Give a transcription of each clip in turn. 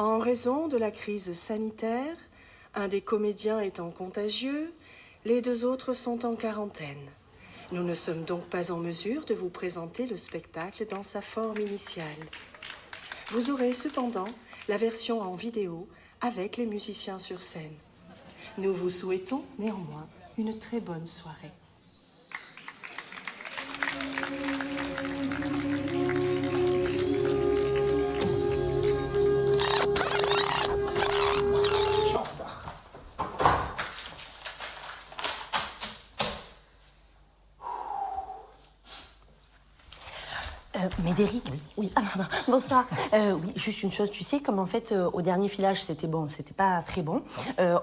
En raison de la crise sanitaire, un des comédiens étant contagieux, les deux autres sont en quarantaine. Nous ne sommes donc pas en mesure de vous présenter le spectacle dans sa forme initiale. Vous aurez cependant la version en vidéo avec les musiciens sur scène. Nous vous souhaitons néanmoins une très bonne soirée. Médéric, oui. Ah, pardon. Bonsoir. Oui, juste une chose, tu sais, comme en fait, au dernier filage, c'était pas très bon.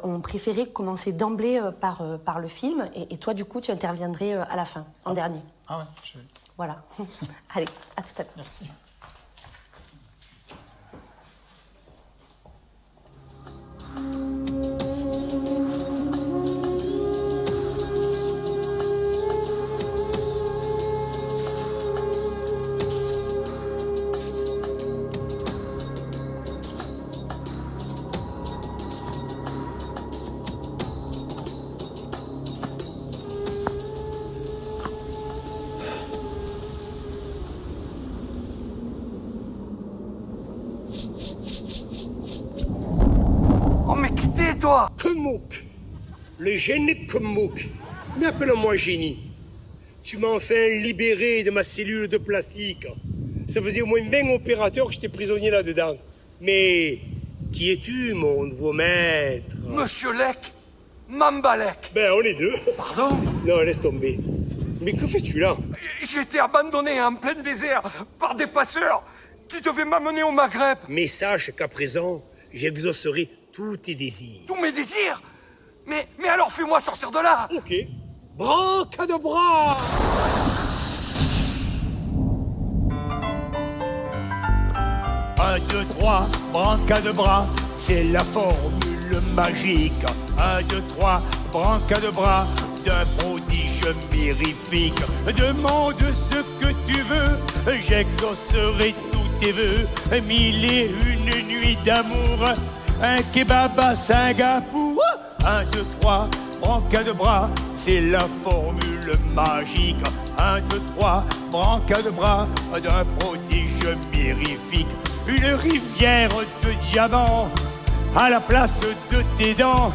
On préférait commencer d'emblée par le film, et toi, du coup, tu interviendrais à la fin, en dernier. Ah ouais, Voilà. Allez, à tout à l'heure. Merci. Toi Kemouk, le génie Kemouk, mais appelle-moi génie. Tu m'as enfin libéré de ma cellule de plastique. Ça faisait au moins 20 opérateurs que j'étais prisonnier là-dedans. Mais qui es-tu, mon nouveau maître? Monsieur Lec, Mambalek. Ben, on est deux. Pardon? Non, laisse tomber. Mais que fais-tu là? J'ai été abandonné en plein désert par des passeurs qui devaient m'amener au Maghreb. Mais sache qu'à présent, j'exaucerai tous tes désirs. Tous mes désirs? Mais alors fais-moi sortir de là. Ok. Brancadabra! 1, 2, 3, brancadabra, c'est la formule magique. 1, 2, 3, brancadabra, d'un prodige mirifique. Demande ce que tu veux, j'exaucerai tous tes vœux. 1001 nuits d'amour, un kebab à Singapour. 1, 2, 3, brancadabra, c'est la formule magique. 1, 2, 3, brancadabra, d'un prodige mirifique. Une rivière de diamants à la place de tes dents.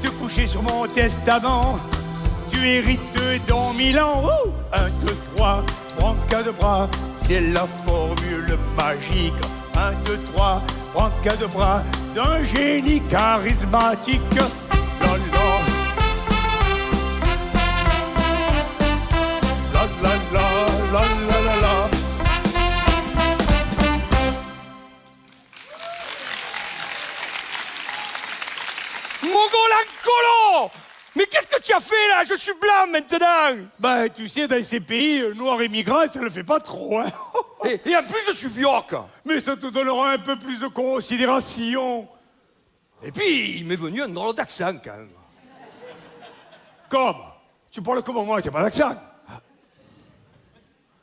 Te coucher sur mon testament, tu hérites dans 1000 ans. 1, 2, 3, brancadabra, c'est la formule magique. 1, 2, 3, brancadabra, d'un génie charismatique. La la, la la la la la la la. Mongolan-Colo! Mais qu'est-ce que tu as fait là? Je suis blanc maintenant. Ben, tu sais, dans ces pays, noir et migrant, ça le fait pas trop, hein. Et en plus, je suis vioque. Mais ça te donnera un peu plus de considération. Et puis, il m'est venu un drôle d'accent quand même. Comme? Tu parles comme moi, tu n'as pas d'accent.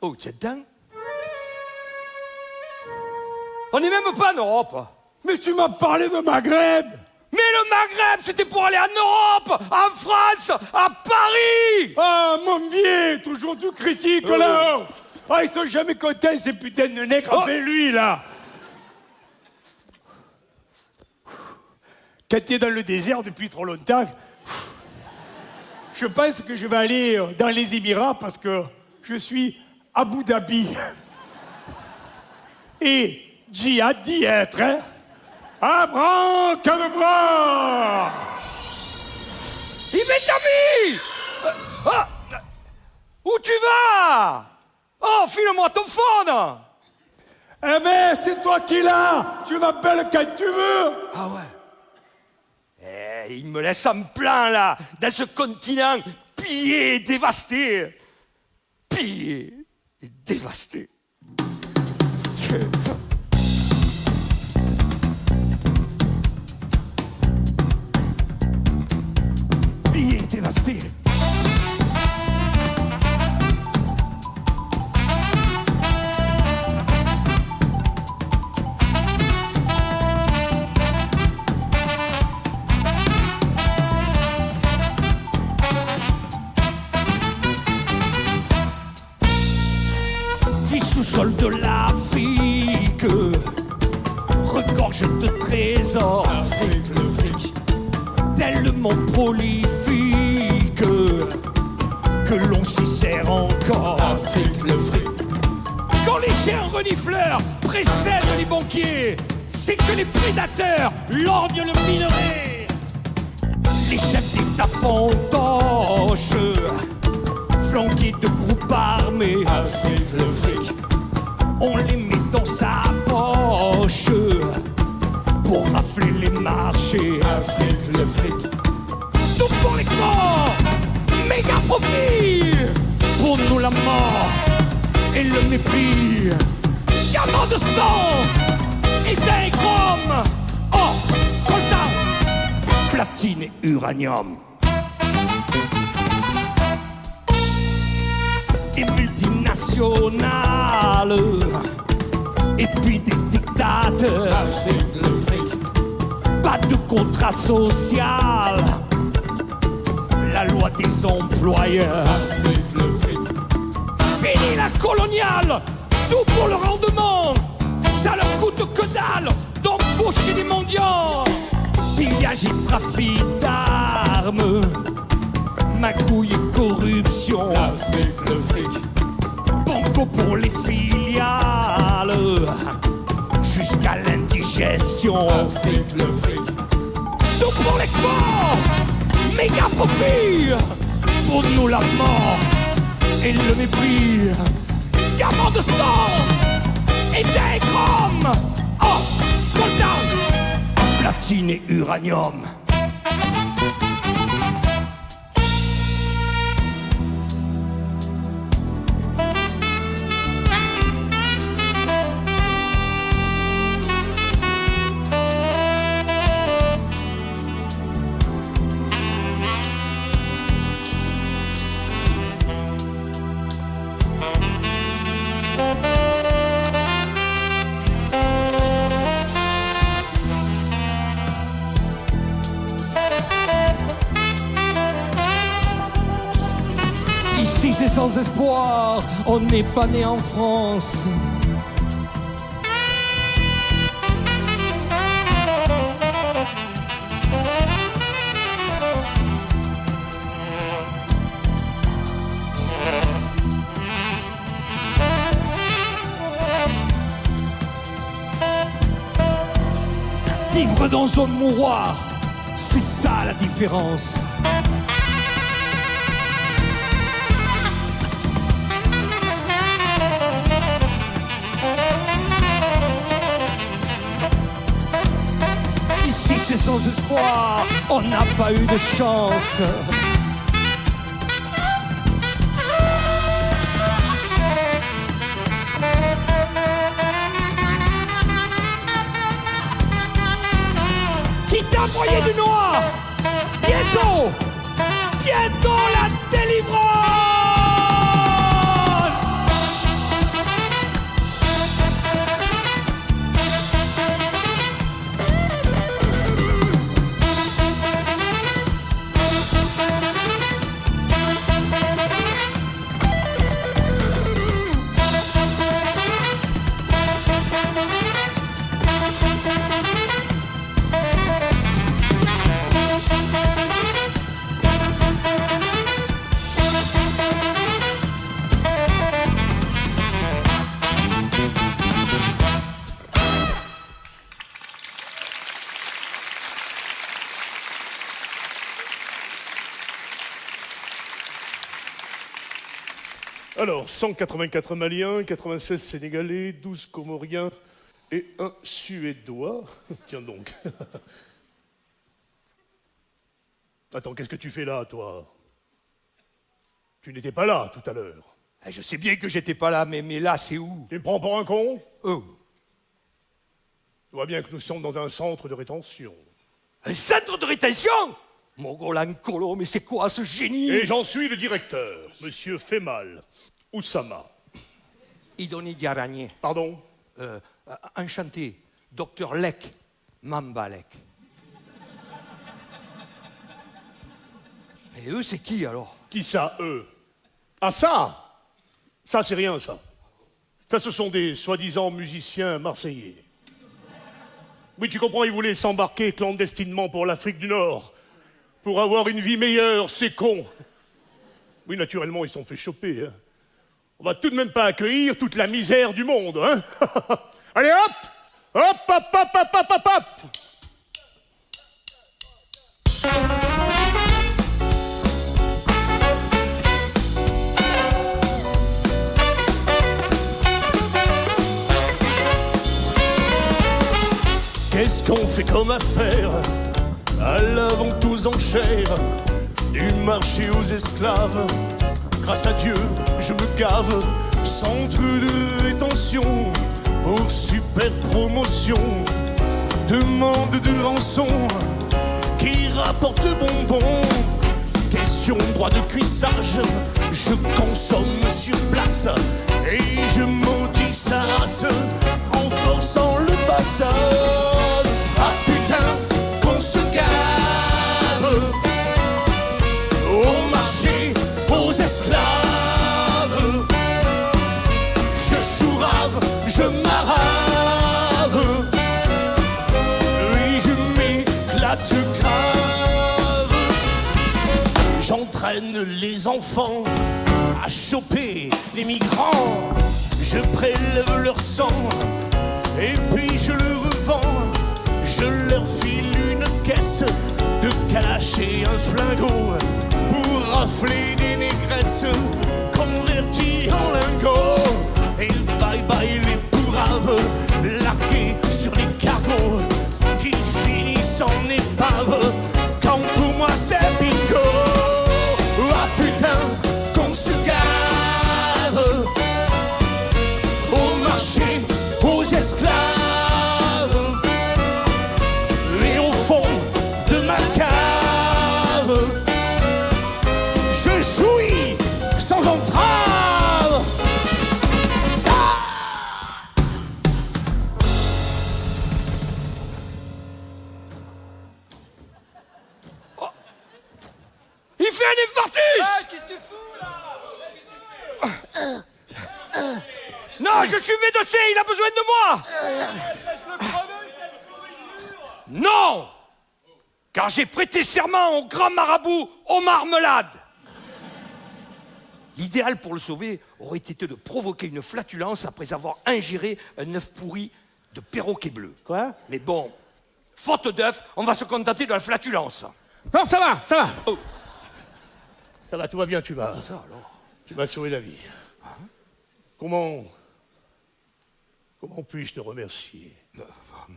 Oh, tu es dedans? On n'est même pas en Europe. Mais tu m'as parlé de Maghreb. Mais le Maghreb, c'était pour aller en Europe, en France, à Paris. Ah, mon vieux, toujours tu critiques, là. Ah, ils sont jamais contents, ces putains de nègres. Enfin, lui, là. Quand tu es dans le désert depuis trop longtemps, je pense que je vais aller dans les Émirats parce que je suis à Abu Dhabi. Et djihad d'y être, hein. Abracadabra! Il m'est ami! Où tu vas? Oh, file-moi ton phone! Eh ben, c'est toi qui l'as! Tu m'appelles quand tu veux! Ah ouais? Eh, il me laisse en plein, là, dans ce continent pillé et dévasté. Pillé et dévasté. Pillé et dévasté. sous-sol de l'Afrique regorge de trésors. Afrique, le fric. Tellement prolifique que l'on s'y sert encore. Afrique, le fric. Quand les chiens renifleurs précèdent les banquiers, c'est que les prédateurs lorgnent le minerai. Les chefs d'État fantoches, flanqués de groupes armés. Afrique, le fric. On les met dans sa poche pour rafler les marchés. Afrique, le fric. Tout pour l'export, méga profit. Pour nous la mort et le mépris. Diamant de sang et d'inchrome. Oh, coltan, platine et uranium. Et multinationales, et puis des dictateurs. Afrique, le fric. Pas de contrat social, la loi des employeurs. Afrique, le fric. Fini la coloniale, tout pour le rendement. Ça leur coûte que dalle d'embaucher des mendiants. Pillage et trafic d'armes, magouille et corruption. Afrique, le fric. Banco pour les filiales, jusqu'à l'indigestion. Afrique, le fric. Tout pour l'export, méga profit. Pour nous la mort et le mépris. Diamant de sang et d'inchrome. Oh, coltan, platine et uranium. Ici c'est sans espoir, on n'est pas né en France. Vivre dans un mouroir, c'est ça la différence. Ici c'est sans espoir, on n'a pas eu de chance. Qui t'a broyé du noir? Bientôt, bientôt la délivrance. Alors, 184 Maliens, 96 Sénégalais, 12 Comoriens et un Suédois. Tiens donc. Attends, qu'est-ce que tu fais là, toi? Tu n'étais pas là tout à l'heure. Je sais bien que j'étais pas là, mais là c'est où? Tu me prends pour un con? Oh. Tu vois bien que nous sommes dans un centre de rétention. Un centre de rétention? Mogolan Colo, mais c'est quoi ce génie? Et j'en suis le directeur, Monsieur Femal, Oussama. Idonie Diaragné. Pardon? Enchanté, Docteur Lek, Mamba Lek. Mais eux, c'est qui alors? Qui ça, eux? Ah ça? Ça, c'est rien, ça. Ça, ce sont des soi-disant musiciens marseillais. Oui, tu comprends, ils voulaient s'embarquer clandestinement pour l'Afrique du Nord. Pour avoir une vie meilleure, c'est con. Oui, naturellement, ils se sont fait choper. Hein. On va tout de même pas accueillir toute la misère du monde. Hein. Allez, hop! Hop, hop, hop, hop, hop, hop, hop! Qu'est-ce qu'on fait comme affaire à la vente aux enchères du marché aux esclaves? Grâce à Dieu, je me gave, centre de rétention pour super promotion. Demande de rançon qui rapporte bonbons. Question droit de cuissage, je consomme sur place et je maudis sa race en forçant le passage. Ah putain, qu'on se gave au marché, aux esclaves. Je chourave, je marave, oui je m'éclate grave. J'entraîne les enfants à choper les migrants. Je prélève leur sang et puis je le revends. Je leur file une caisse de kalash et un flingot pour rafler des négresses converties en lingots. Et bye bye les bourraves largués sur les cargos qui finissent en épave quand pour moi c'est bingo. Ah putain qu'on se gave au marché, aux esclaves et au fond de ma cave je jouis sans entrave. Il fait un infarctus! Qu'est-ce que tu fous là? Non, je suis médecin, il a besoin de moi! Laisse-le crever, cette pourriture! Non! Car j'ai prêté serment au grand marabout Omar Melade. L'idéal pour le sauver aurait été de provoquer une flatulence après avoir ingéré un œuf pourri de perroquet bleu. Quoi? Mais bon, faute d'œuf, on va se contenter de la flatulence. Non, ça va, ça va. Oh. Ça va, tout va bien, tu vas. Ça alors? Tu m'as sauvé la vie. Comment puis-je te remercier?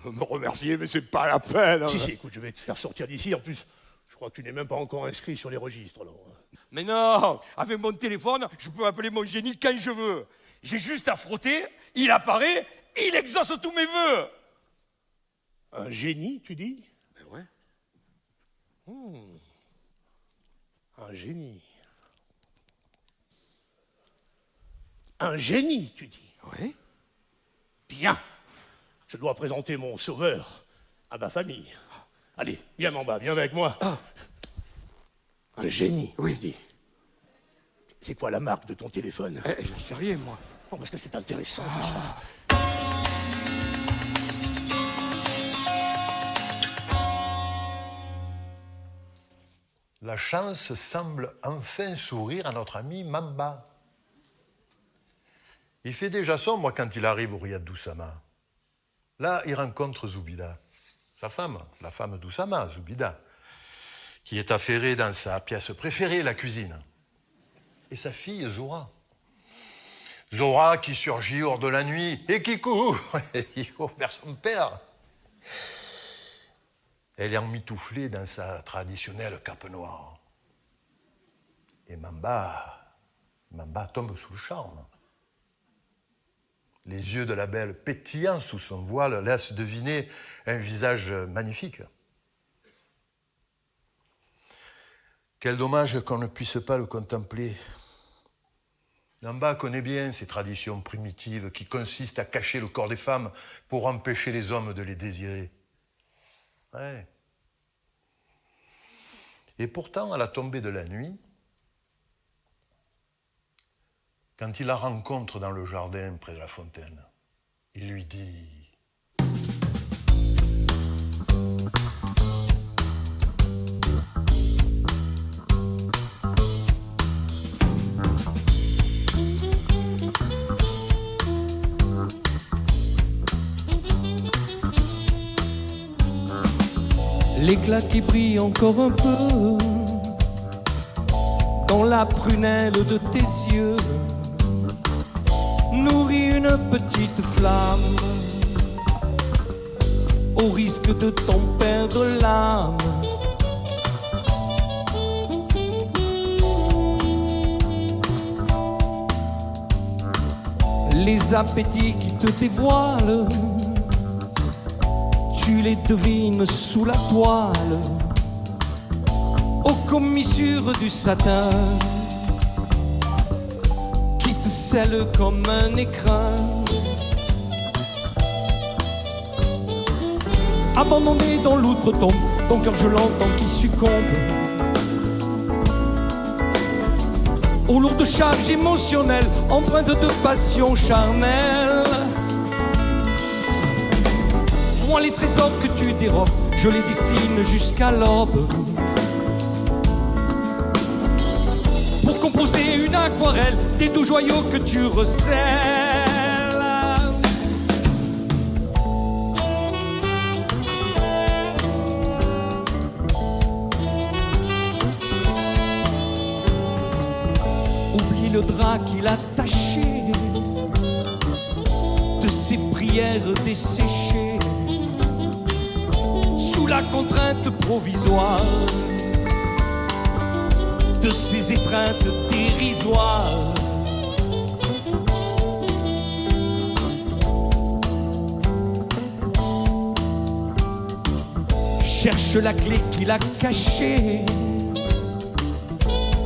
Me remercier, mais c'est pas la peine. Si, écoute, je vais te faire sortir d'ici. En plus, je crois que tu n'es même pas encore inscrit sur les registres, alors. Mais non, avec mon téléphone, je peux appeler mon génie quand je veux. J'ai juste à frotter, il apparaît, il exauce tous mes vœux. Un génie, tu dis? Ben ouais. Un génie. Un génie, tu dis? Oui. Bien. Je dois présenter mon sauveur à ma famille. Allez, viens en bas, viens avec moi. Un génie, oui. Dis. C'est quoi la marque de ton téléphone? J'en sais rien, moi. Bon, parce que c'est intéressant tout ça. La chance semble enfin sourire à notre ami Mamba. Il fait déjà sombre quand il arrive au riad d'Oussama. Là, il rencontre Zoubida, sa femme, la femme d'Oussama, Zoubida, qui est affairée dans sa pièce préférée, la cuisine. Et sa fille, Zora. Zora qui surgit hors de la nuit et qui court vers son père. Elle est emmitouflée dans sa traditionnelle cape noire. Et Mamba tombe sous le charme. Les yeux de la belle pétillants sous son voile laissent deviner un visage magnifique. Quel dommage qu'on ne puisse pas le contempler. Mamba connaît bien ces traditions primitives qui consistent à cacher le corps des femmes pour empêcher les hommes de les désirer. Ouais. Et pourtant, à la tombée de la nuit, Quand il la rencontre dans le jardin près de la fontaine, il lui dit... L'éclat qui brille encore un peu dans la prunelle de tes yeux nourrit une petite flamme au risque de t'en perdre l'âme. Les appétits qui te dévoilent, tu les devines sous la toile, aux commissures du satin, qui te scelle comme un écrin. Abandonné dans l'outre-tombe, ton cœur je l'entends qui succombe aux lourdes charges émotionnelles, empreintes de passion charnelle. Moi les trésors que tu dérobes, je les dessine jusqu'à l'aube, pour composer une aquarelle des doux joyaux que tu recèles. Oublie le drap qu'il a taché de ses prières desséchées sous la contrainte provisoire de ces étreintes dérisoires. Cherche la clé qu'il a cachée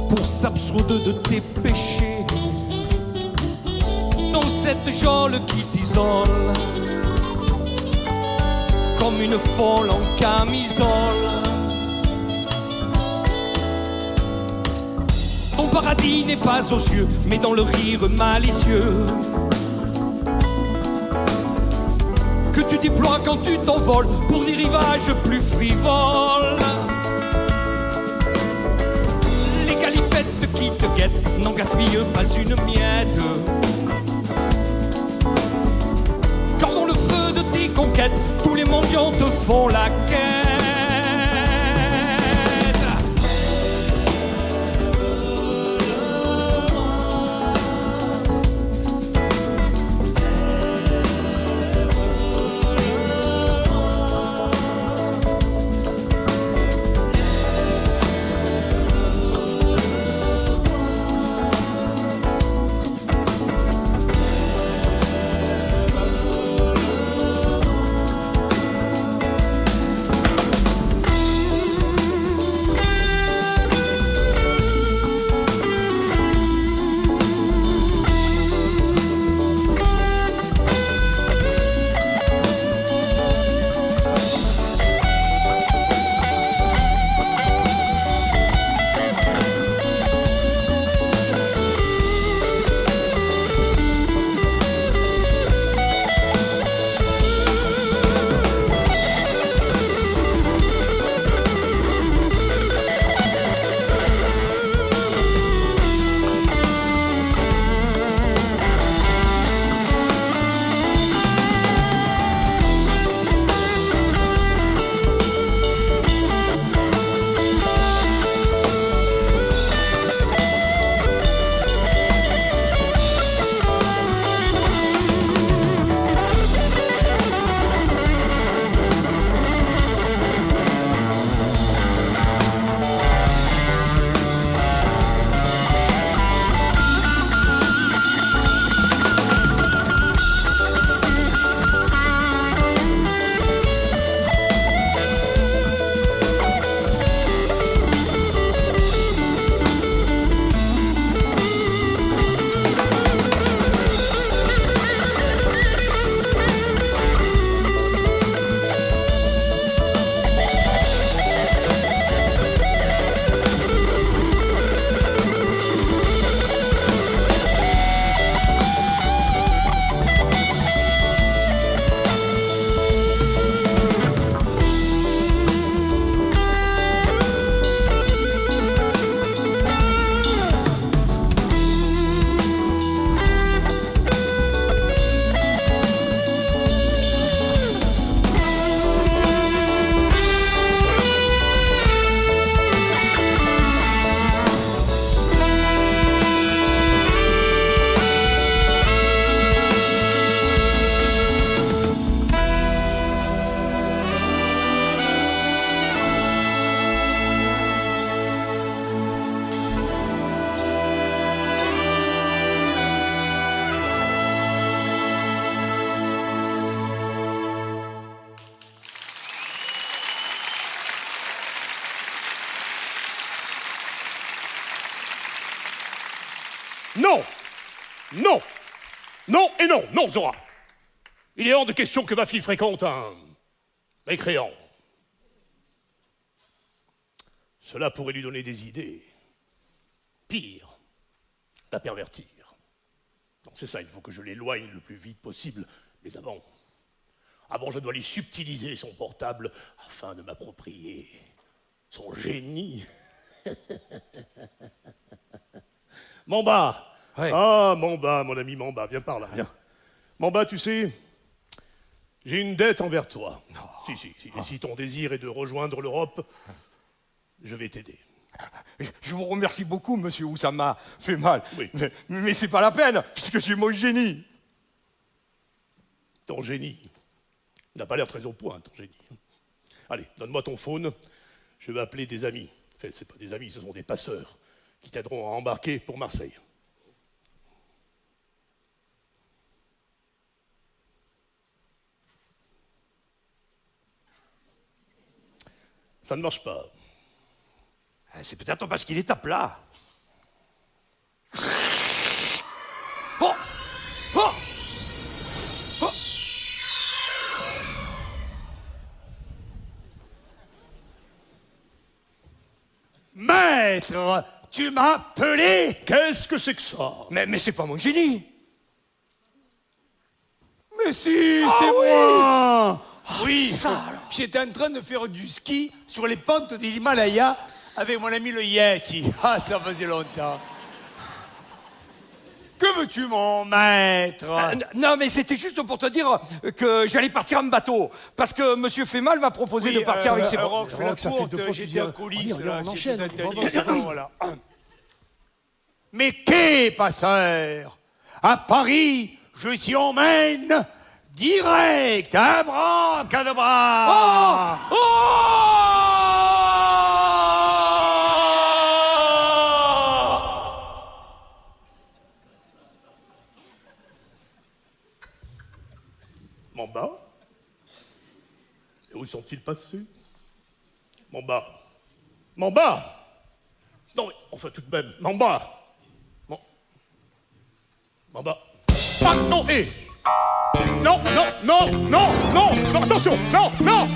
pour s'absoudre de tes péchés dans cette geôle qui t'isole comme une folle en camisole. Ton paradis n'est pas aux cieux, mais dans le rire malicieux que tu déploies quand tu t'envoles pour des rivages plus frivoles. Les galipettes qui te guettent n'en gaspillent pas une miette, quand dans le feu de tes conquêtes tous les mendiants te font la quête. Non. Non et non. Non, Zora. Il est hors de question que ma fille fréquente un mécréant. Cela pourrait lui donner des idées. Pire, la pervertir. Donc c'est ça, il faut que je l'éloigne le plus vite possible. Mais avant, je dois lui subtiliser son portable afin de m'approprier son génie. Mamba. Ouais. Ah, Mamba, mon ami Mamba, viens par là, viens. Mamba, tu sais, j'ai une dette envers toi. Non. Si. Et si ton désir est de rejoindre l'Europe, je vais t'aider. Je vous remercie beaucoup, monsieur Oussama fait mal. Oui. Mais c'est pas la peine, puisque j'ai mon génie. Ton génie n'a pas l'air très au point, ton génie. Allez, donne-moi ton phone, je vais appeler des amis. Enfin, c'est pas des amis, ce sont des passeurs qui t'aideront à embarquer pour Marseille. Ça ne marche pas. C'est peut-être parce qu'il est à plat. Oh oh oh. Maître, tu m'as appelé? Qu'est-ce que c'est que ça? Mais c'est pas mon génie. Mais si, Ah c'est oui. moi. Oui, ça, alors. j'étais en train de faire du ski sur les pentes de l'Himalaya avec mon ami le Yeti. Ah, ça faisait longtemps. Que veux-tu, mon maître? Non, mais c'était juste pour te dire que j'allais partir en bateau. Parce que monsieur Fémal m'a proposé de partir avec ses bras. Rock, ça fait 2 fois j'étais en coulisses. Regarde, on enchaîne. Voilà. Mais qu'est, passeur? À Paris, je s'y emmène direct à Brancadebras. Mamba? Et où sont-ils passés? Mamba? Mamba? Non, mais enfin, tout de même, Mamba! Mamba? Ah, non, hé! Non, attention! Non!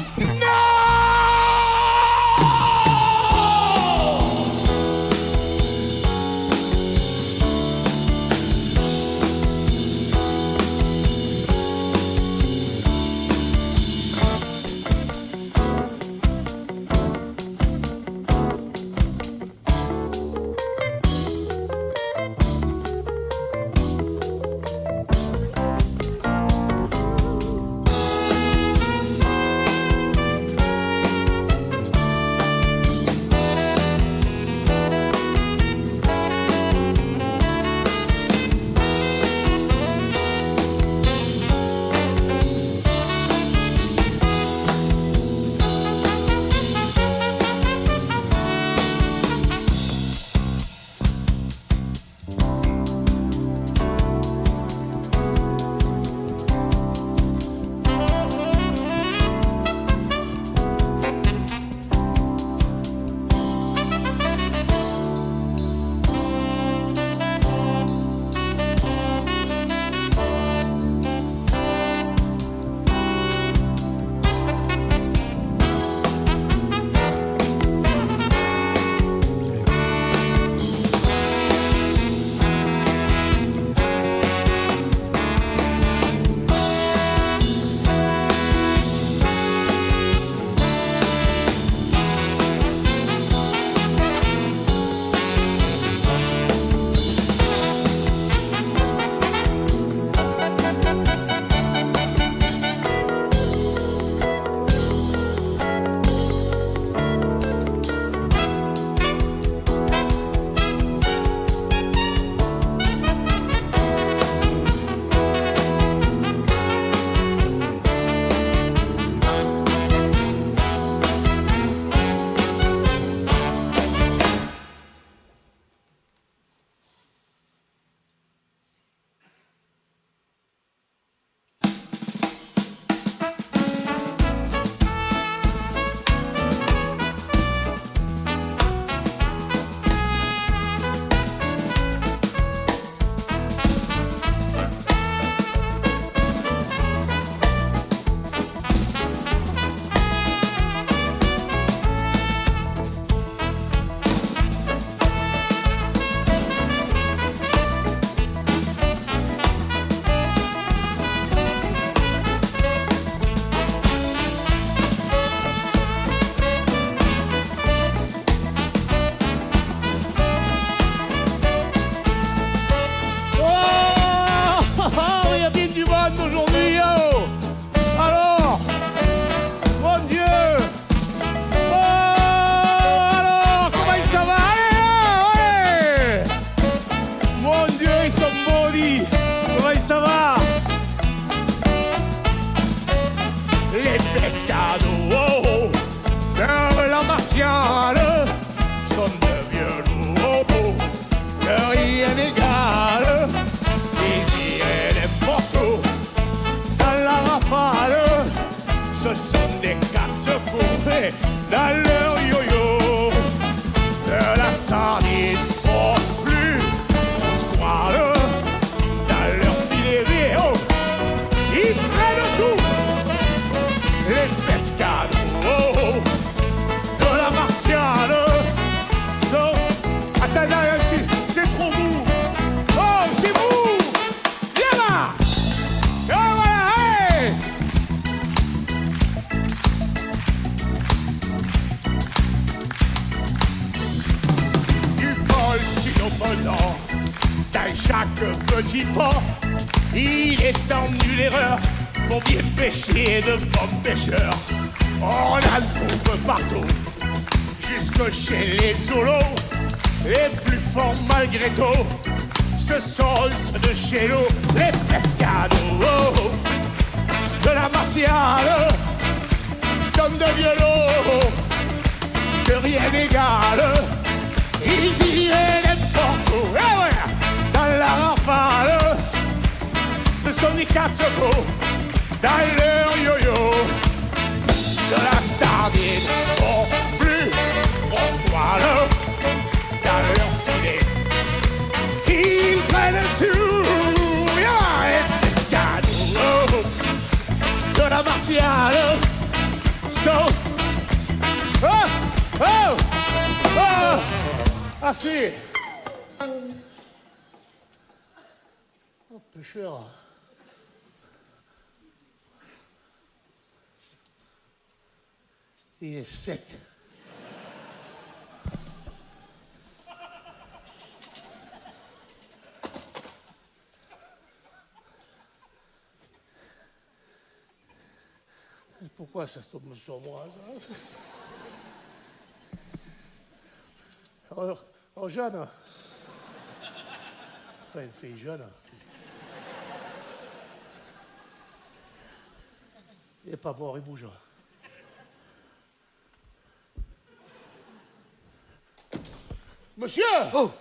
pescados de la martiale sont de violons que rien n'égale. Ils iraient n'importe où dans la rafale. Ce sont des casse-coups dans leur yo-yo. De la sardine au plus squale. Dans leur filet vélo, ils prennent tout. Les pescados de la martiale sont... Attends, c'est trop mou. Oh, c'est mou. Viens là. Oh, voilà, hey. Du bol sinopodant, dans chaque petit port, il est sans nulle erreur pour bien pêcher de bons pêcheurs. On en trouve partout, jusque chez les solos, les plus forts malgré tout. Ce sont ceux de chez nous, les pescados de la martiale, sont de violons que rien n'égale. Ils iraient n'importe où, et voilà, dans la rafale. Ce sont des casse-coups dans leur yo-yo. De la sardine au plus gros squale, dans leur filet. Ils prennent tout, yeah, les pescados de la martiale. So, oh, oh, oh, assez. Oh, pêcheur. Il est sec. Pourquoi ça se tombe sur moi, ça? Oh, Jeanne. Enfin, une fille jeune. Il n'est pas mort, il bouge. Monsieur! Oh!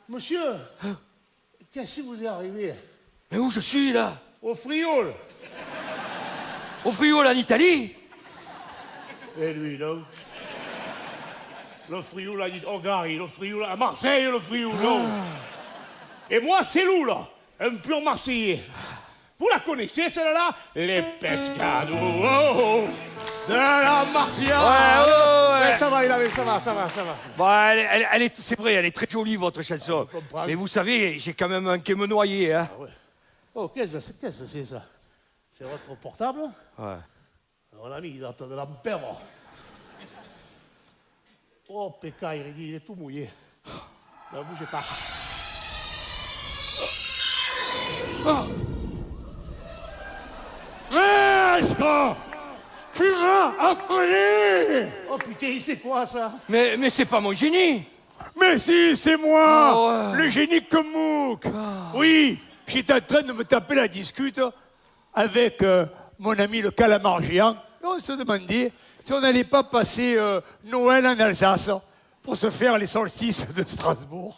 Monsieur! Qu'est-ce qui vous est arrivé? Mais où je suis, là? Au Frioul! Au Frioul, en Italie? Et lui, non? Le Frioul en Hongrie, le Frioul à Marseille, le Frioul, non? Et moi, c'est Lou, là, un pur Marseillais. Vous la connaissez, celle-là? Les pescados de la martiale. Ouais. Ça va, ça va. Bon, c'est vrai, elle est très jolie, votre chanson. comprends. Mais vous savez, j'ai quand même manqué me noyer, hein. Ah ouais. Oh, qu'est-ce que c'est ça? C'est votre portable? Ouais. On l'a mis dans de l'ampère. Oh, pécaille, il est tout mouillé. Ne bougez pas. Maître! Tu m'as affolé! Oh putain, c'est quoi ça? Mais c'est pas mon génie! Mais si, c'est moi! Oh, ouais. Le génie Kemouk! Oui, j'étais en train de me taper la discute avec mon ami le calamar géant. On se demandait si on n'allait pas passer Noël en Alsace pour se faire les solstices de Strasbourg.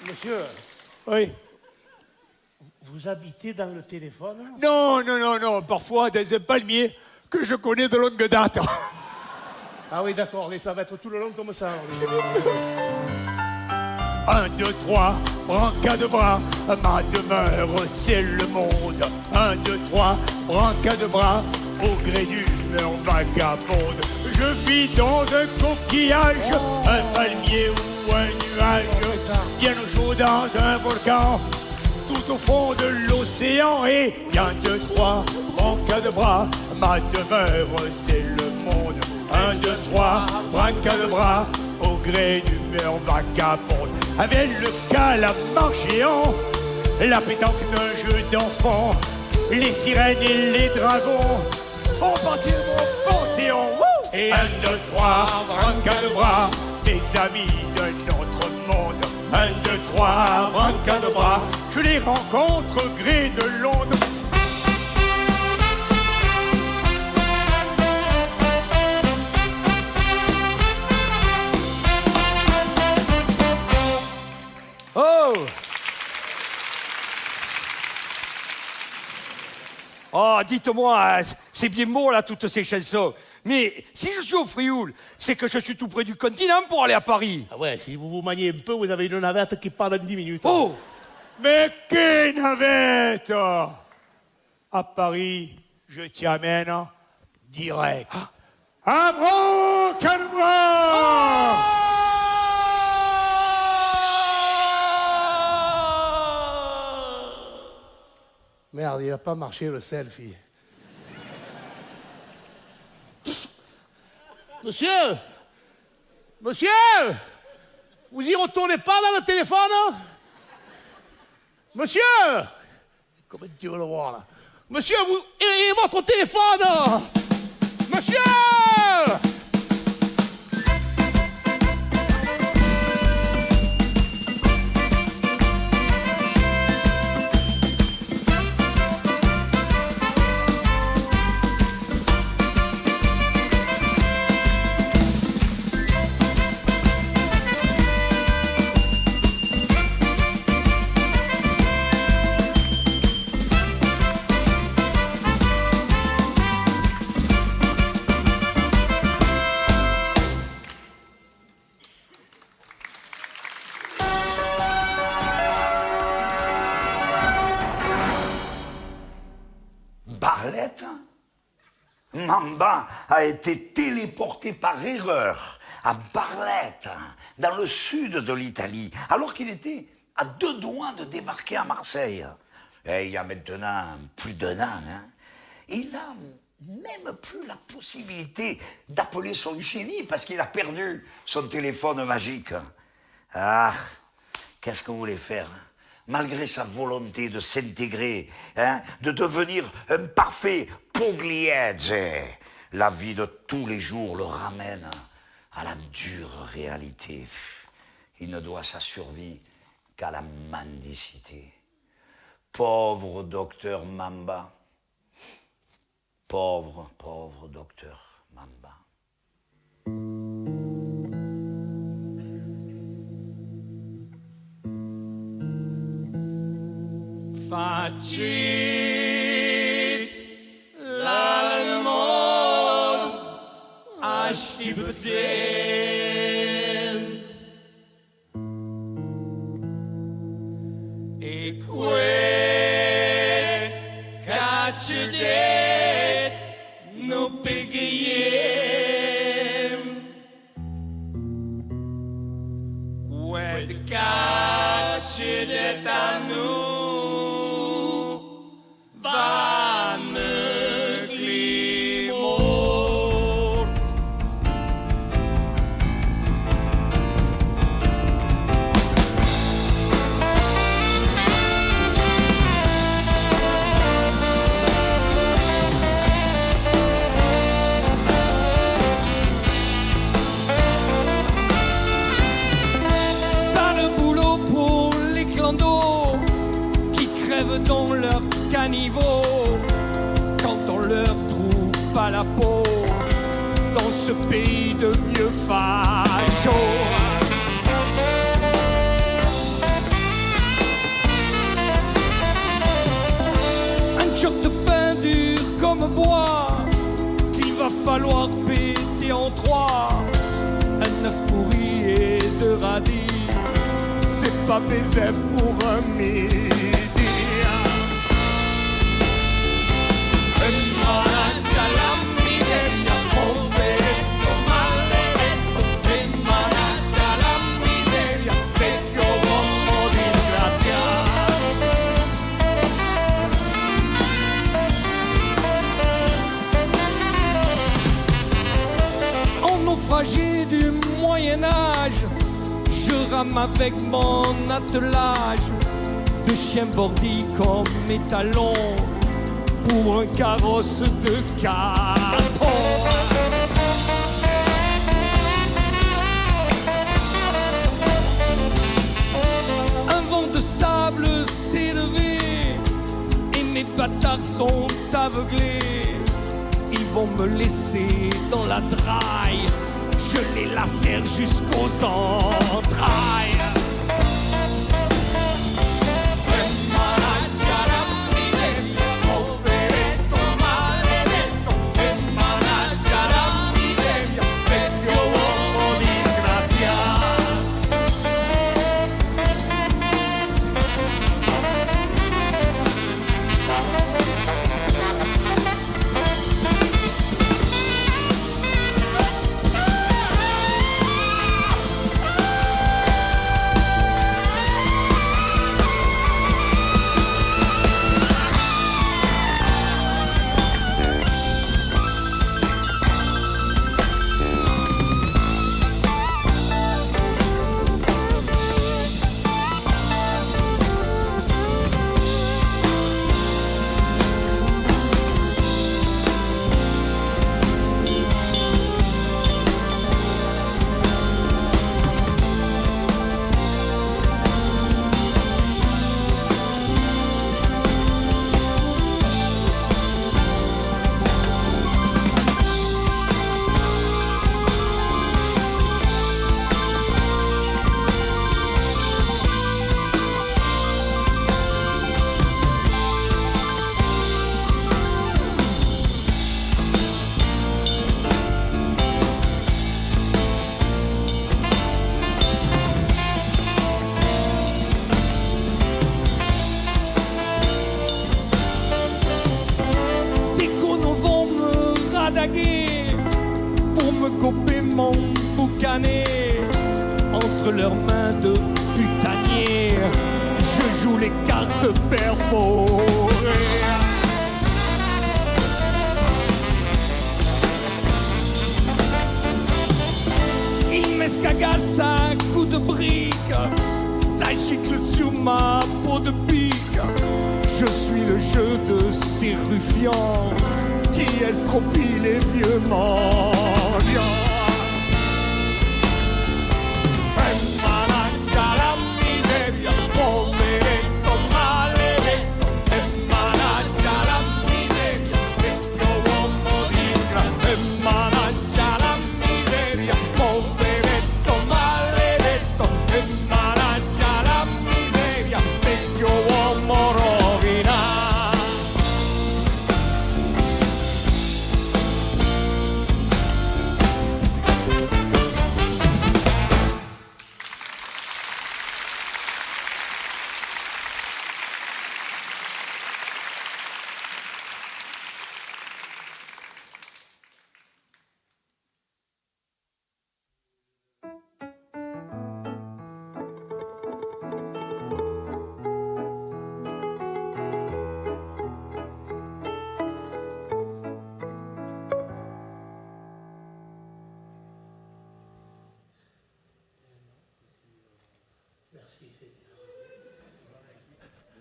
Monsieur. Oui. Vous habitez dans le téléphone? Non. Parfois dans un palmier que je connais de longue date. Ah oui, d'accord. Mais ça va être tout le long comme ça. 1, 2, 3, brancard de bras, ma demeure c'est le monde. 1, 2, 3, brancard de bras, au gré d'humeur vagabonde. Je vis dans un coquillage, un palmier ou un nuage, bien au chaud dans un volcan, tout au fond de l'océan. Et 1, 2, 3, brancard de bras, ma demeure c'est le monde. 1, 2, 3, brancard de bras, au gré d'humeur vagabonde. Avec le calamar géant, la pétanque est un jeu d'enfant. Les sirènes et les dragons font partie de mon panthéon. Et 1, 2, 3, brancard de bras, des amis de notre monde. 1, 2, 3, brancard de bras, je les rencontre au gré de l'onde. Oh! Oh, dites-moi, c'est bien beau là, toutes ces chansons. Mais si je suis au Frioul, c'est que je suis tout près du continent pour aller à Paris. Ah ouais, si vous vous maniez un peu, vous avez une navette qui part dans 10 minutes. Oh! Mais quelle navette! À Paris, je t'y amène direct. Abracadabra! Merde, il n'a pas marché le selfie. Monsieur! Monsieur! Vous y retournez pas dans le téléphone? Monsieur! Comment tu veux le voir là? Monsieur, vous... Et votre téléphone! Monsieur! Barlette, Mamba a été téléporté par erreur à Barlette, dans le sud de l'Italie, alors qu'il était à 2 doigts de débarquer à Marseille. Et il y a maintenant plus d'1 an. Il n'a même plus la possibilité d'appeler son génie parce qu'il a perdu son téléphone magique. Ah, qu'est-ce que vous voulez faire ? Malgré sa volonté de s'intégrer, de devenir un parfait pugliese, la vie de tous les jours le ramène à la dure réalité. Il ne doit sa survie qu'à la mendicité. Pauvre docteur Mamba. Pauvre docteur Mamba. Facit l'almos ashtibzent e que cacedet no pegiem qued cacedet a nous dans leur caniveau quand on leur trouve pas la peau dans ce pays de vieux fachos. Un choc de pain dur comme bois qu'il va falloir péter en 3. Un œuf pourri et 2 radis, c'est pas baiser pour un midi. Naufragé du Moyen-Âge, je rame avec mon attelage de chiens bordis comme étalons pour un carrosse de carton. Un vent de sable, c'est bâtards sont aveuglés. Ils vont me laisser dans la draille. Je les lacère jusqu'aux entrailles. Pour me couper mon boucanet. Entre leurs mains de putanier, je joue les cartes perforées. Ils m'escagassent à coups de briques, ça gicle sur ma peau de pique. Je suis le jeu de ces ruffians qui estropie les vieux mendiants. Emanancia la miseria, poveretto maledetto. Emanancia la miseria, vecchio uomo disgrazia. Emanancia la miseria, poveretto maledetto. Emanancia la miseria, vecchio uomo rovinato.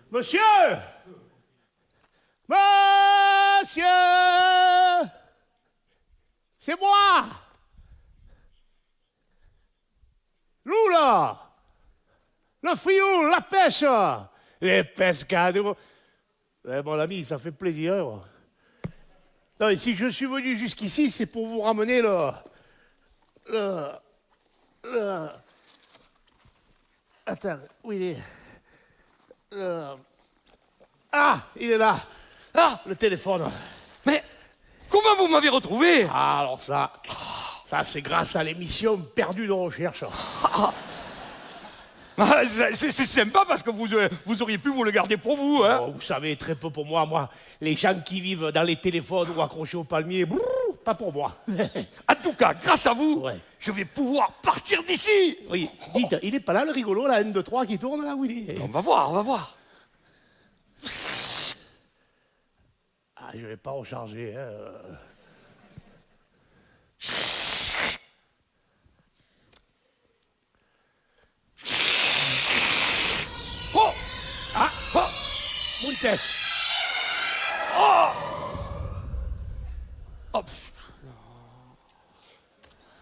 Monsieur! Monsieur! C'est moi! Loup, là! Le frioul, la pêche! Les pescades! Eh, mon ami, ça fait plaisir. Hein. Non, et si je suis venu jusqu'ici, c'est pour vous ramener Attends, où il est? Ah, il est là. Ah, le téléphone. Mais comment vous m'avez retrouvé? Ah, alors ça c'est grâce à l'émission Perdu de recherche. C'est sympa parce que vous auriez pu vous le garder pour vous. Hein. Oh, vous savez, très peu pour moi. Moi, les gens qui vivent dans les téléphones ou accrochés au palmier, pas pour moi. En tout cas, grâce à vous, ouais. Je vais pouvoir partir d'ici. Oui, dites, il est pas là le rigolo, là, 1, 2, 3 qui tourne là, où il est? On va voir. Ah, je vais pas recharger. Hein. Oh! Ah! Oh! Mountes! Oh! Oh!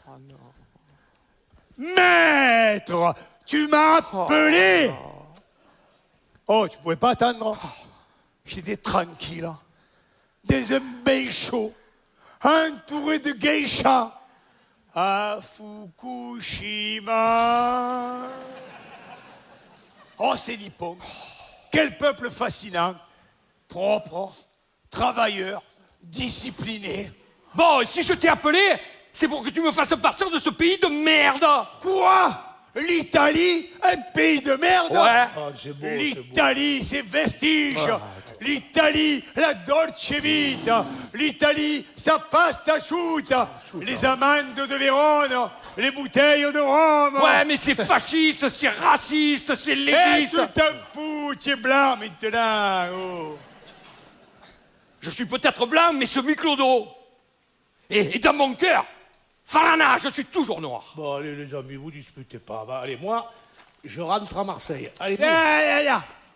Oh non. Maître! Tu m'as appelé! Oh, tu pouvais pas attendre? j'étais tranquille, dans un bain chaud, entouré de geishas, à Fukushima. Oh, c'est Nippon. Quel peuple fascinant, propre, travailleur, discipliné. Bon, si je t'ai appelé, c'est pour que tu me fasses partir de ce pays de merde. Quoi? L'Italie, un pays de merde? Ouais. Ah, c'est beau, L'Italie, ses vestiges. L'Italie, la Dolce Vita. L'Italie, sa pasta asciutta. Les amandes de Vérone. Les bouteilles de Rome. Ouais, mais c'est fasciste, c'est raciste, c'est Eh, léviste. tu t'en fous, tu es blanc maintenant. Oh. Je suis peut-être blanc, mais semi-clodo. Et dans mon cœur, Falana, je suis toujours noir. Bon, allez, les amis, vous disputez pas. Bah, allez, moi, je rentre à Marseille. Allez,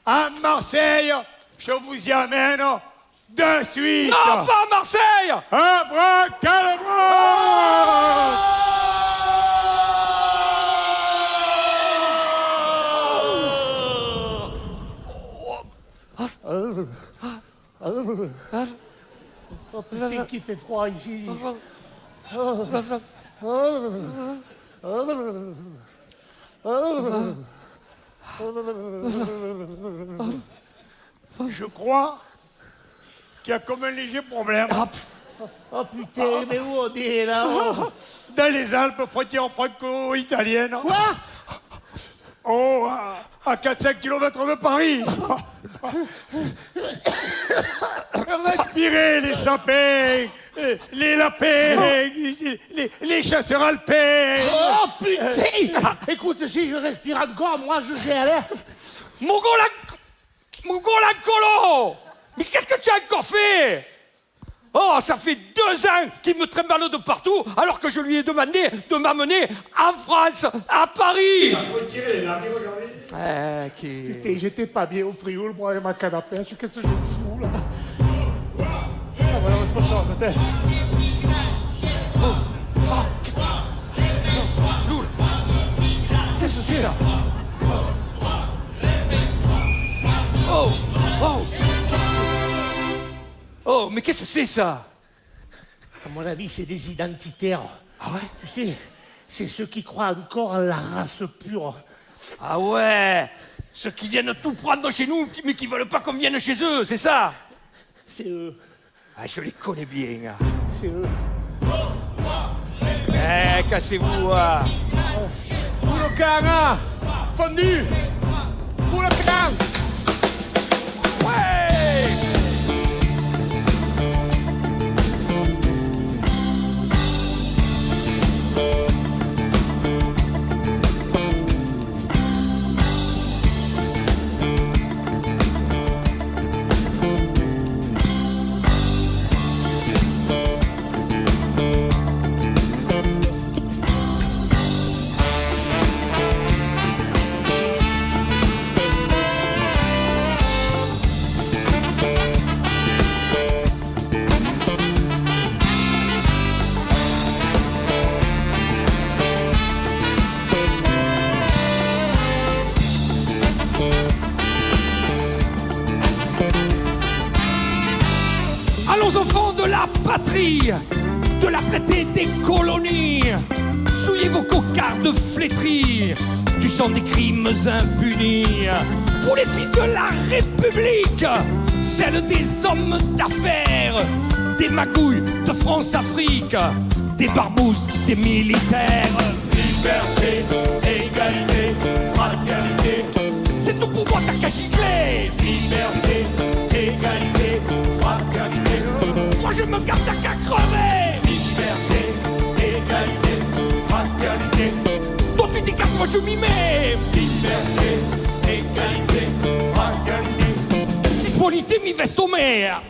À Marseille, je vous y amène de suite. Non, pas à Marseille. Abracadabra! oh putain, qu'il fait froid ici. Je crois qu'il y a comme un léger problème. Oh putain, mais où on est là? Dans les Alpes, frontière franco-italienne. Quoi? Oh, à 4-5 km de Paris. Respirez les sapins, les lapins, les chasseurs alpins. Oh putain! Écoute, si je respire encore, moi je gèle. Mongolacolo. Mais qu'est-ce que tu as encore fait? Oh, ça fait 2 ans qu'il me trimballe de partout, alors que je lui ai demandé de m'amener en France, à Paris. Putain, j'étais pas bien au frioul, moi, avec ma canne à pêche. Qu'est-ce que je fous, là? Ah, voilà autre chose, c'était... Qu'est-ce que c'est, là? Oh, mais qu'est-ce que c'est, ça? À mon avis, c'est des identitaires. Ah ouais? Tu sais, c'est ceux qui croient encore en la race pure. Ah ouais, ceux qui viennent tout prendre chez nous, mais qui veulent pas qu'on vienne chez eux, c'est ça? C'est eux. Ah, je les connais bien. C'est eux. Eh, cassez-vous. Fous le camp, hein? Fondu! Fous le camp! Ouais! Allons au fond de la patrie, de la traité des colonies. Souillez vos cocardes flétries du sang des crimes impunis. Vous les fils de la République, celle des hommes d'affaires, des magouilles de France-Afrique, des barbouzes, des militaires. Liberté, égalité, fraternité. C'est tout pour moi, t'as qu'à gifler. Liberté, égalité, fraternité. Moi je me garde, t'as qu'à crever. Liberté, égalité, fraternité. Toi tu décasses, moi je m'y mets. Liberté, égalité, fraternité. Disponibilité, mi veste au maire.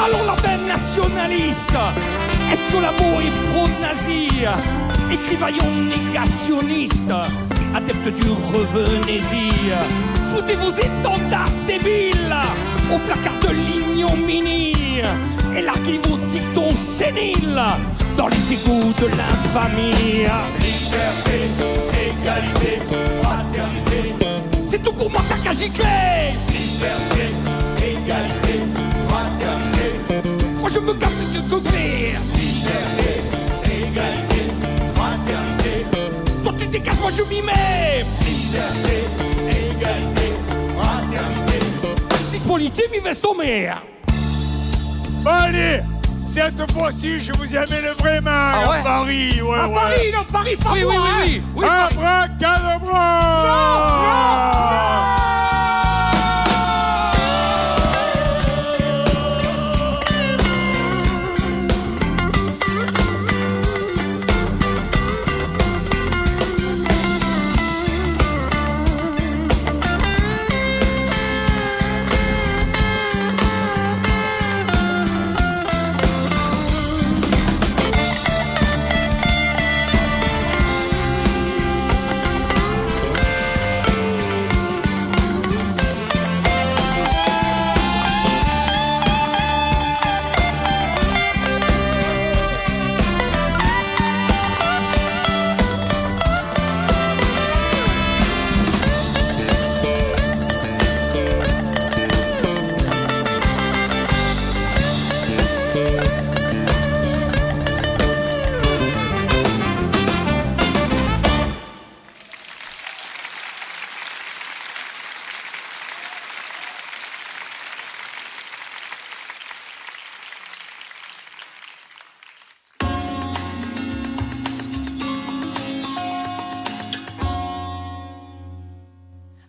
Allons la peine nationaliste, est-ce que l'amour est pro-nazi? écrivaillons négationnistes, adeptes du revenez-y. Foutez vos étendards débiles au placard de l'ignominie et larguez vos dictons séniles dans les égouts de l'infamie. Liberté, égalité, fraternité. C'est tout pour moi, t'as qu'à gicler. Liberté, égalité, fraternité. Moi je me casse de couvrir. Liberté, égalité, fraternité. Toi tu dégages, moi je m'y mets. Liberté, égalité, fraternité. Disponibilité, m'y vestommer. Allez, cette fois-ci, je vous ai amené vraiment à Paris. Ouais, À Paris, non, Paris, pas moi, hein. Oui, Abracadabra! Non.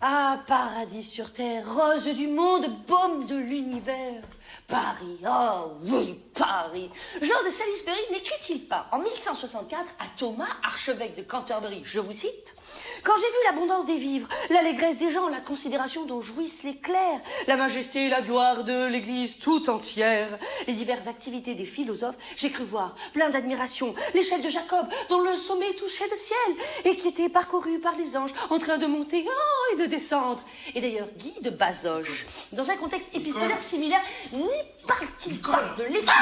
Ah, paradis sur terre, rose du monde, baume de l'univers. Paris, oh oui, Paris. Jean de Salisbury n'écrit-il pas en 1164 à Thomas, archevêque de Canterbury, je vous cite: « Quand j'ai vu l'abondance des vivres, l'allégresse des gens, la considération dont jouissent les clercs, la majesté et la gloire de l'Église tout entière, les diverses activités des philosophes, j'ai cru voir, plein d'admiration, l'échelle de Jacob, dont le sommet touchait le ciel, et qui était parcourue par les anges, en train de monter et de descendre. » Et d'ailleurs, Guy de Bazoches, dans un contexte épistolaire similaire, n'est pas-t-il pas de l'État?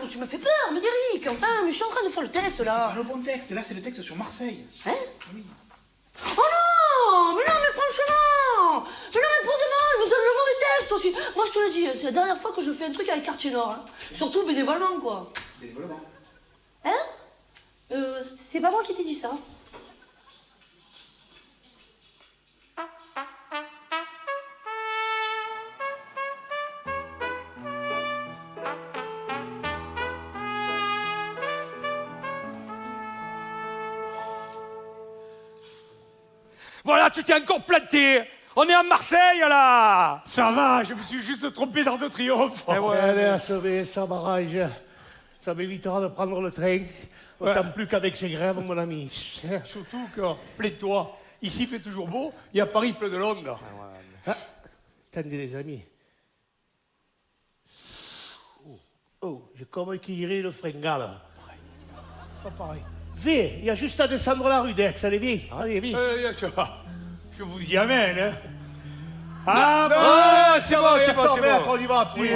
Tu me fais peur, me dis Rick. Enfin, mais je suis en train de faire le texte, là. C'est pas le bon texte, là c'est le texte sur Marseille. Hein? Oui. Oh non, mais franchement. Mais non, mais pour demain, il me donne le mauvais texte aussi. Moi, je te le dis, c'est la dernière fois que je fais un truc avec Quartier Nord. Hein. Surtout bénévolement, quoi. Bénévolement. Hein? C'est pas moi qui t'ai dit ça. Voilà, tu t'es encore planté. On est à Marseille, là. Ça va, je me suis juste trompé dans de triomphe. Allez, à sauver, ça m'arrange. Ça m'évitera de prendre le train. Autant plus qu'avec ces grèves, mon ami. Surtout que, plains-toi, ici il fait toujours beau, et à Paris il pleut de l'onde. Ah, attendez, les amis. Oh, j'ai comme équilibré le fringale. Pas pareil. Viens, il y a juste à descendre la rue d'Aix, allez, viens. Allez, viens. Je vous y amène, hein. Ah, bon, c'est bon, on y va. Puis,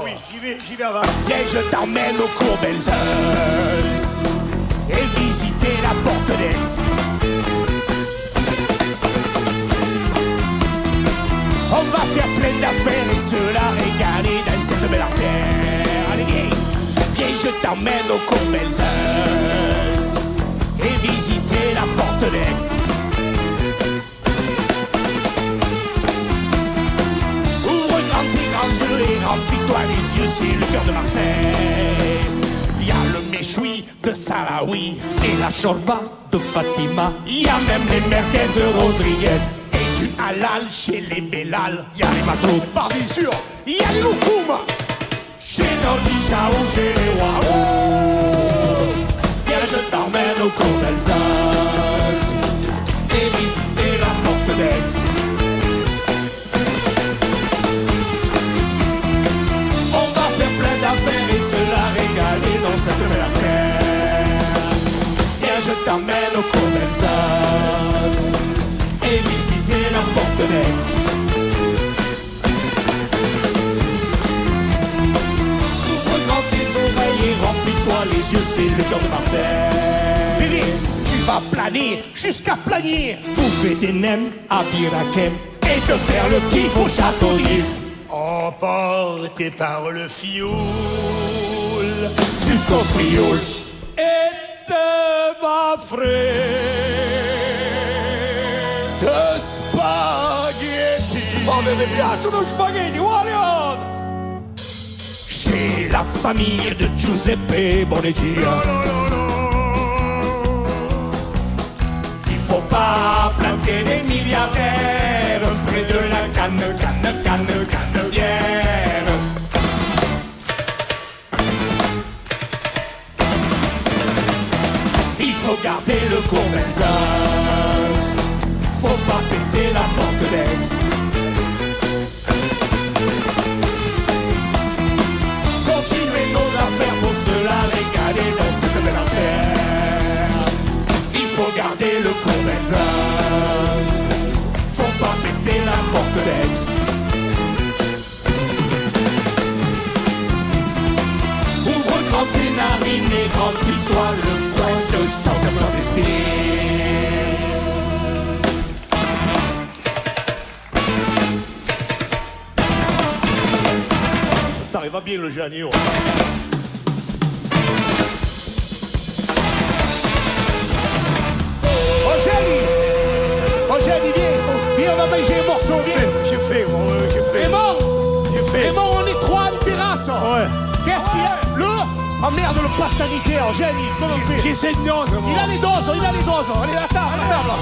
oui, j'y vais avant. Viens, je t'emmène au Courbelzeuse et visiter la porte d'Aix. On va faire plein d'affaires et se la régaler dans cette belle artère. Allez, viens, je t'emmène au Courbelzeuse et visiter la porte d'Aix. Et remplis-toi les yeux, c'est le cœur de Marseille. Il y a le méchoui de Salawi et la chorba de Fatima. Il y a même les merguez de Rodriguez et du halal chez les Bellal. Il y a les matelots par sûr. Il y a les loukoum chez Nodi Chao, chez les Waouh. Viens, je t'emmène au Courbelzeuse et visiter la porte d'Aix. Et se la régaler dans cette belle terre. t'emmène au Comensas et visiter la porte d'Aix. Ouvre grand tes oreilles et remplis-toi les yeux, c'est le cœur de Marseille. Bébé, tu vas planer jusqu'à Planier. Bouffer des nems à Birakem et te faire le kiff au château d'If. Emporté par le fioul Jusqu'au Frioul et te baffrer De spaghetti. Oh, mi piacciono spaghetti, Walion! Chez la famille de Giuseppe Bonetti. Il faut pas planter des milliardaires près de la canne bière. Il faut garder le Comensas, faut pas péter la porte d'Aix. Continuer nos affaires pour se la régaler dans cette belle affaire. Il faut garder le Comensas, faut pas péter la porte d'Aix. Ouvre grand tes narines et remplis-toi le coin de sang clandestine. Il va bien le Janio. Eugène, viens, on va manger un morceau, viens. J'ai fait. Et mort, on est trois en terrasse. Ouais. Qu'est-ce qu'il y a? Oh merde, le pass sanitaire, Eugène, comment on fait? J'ai 7 doses, moi. Il a les doses. Allez, à la table, là.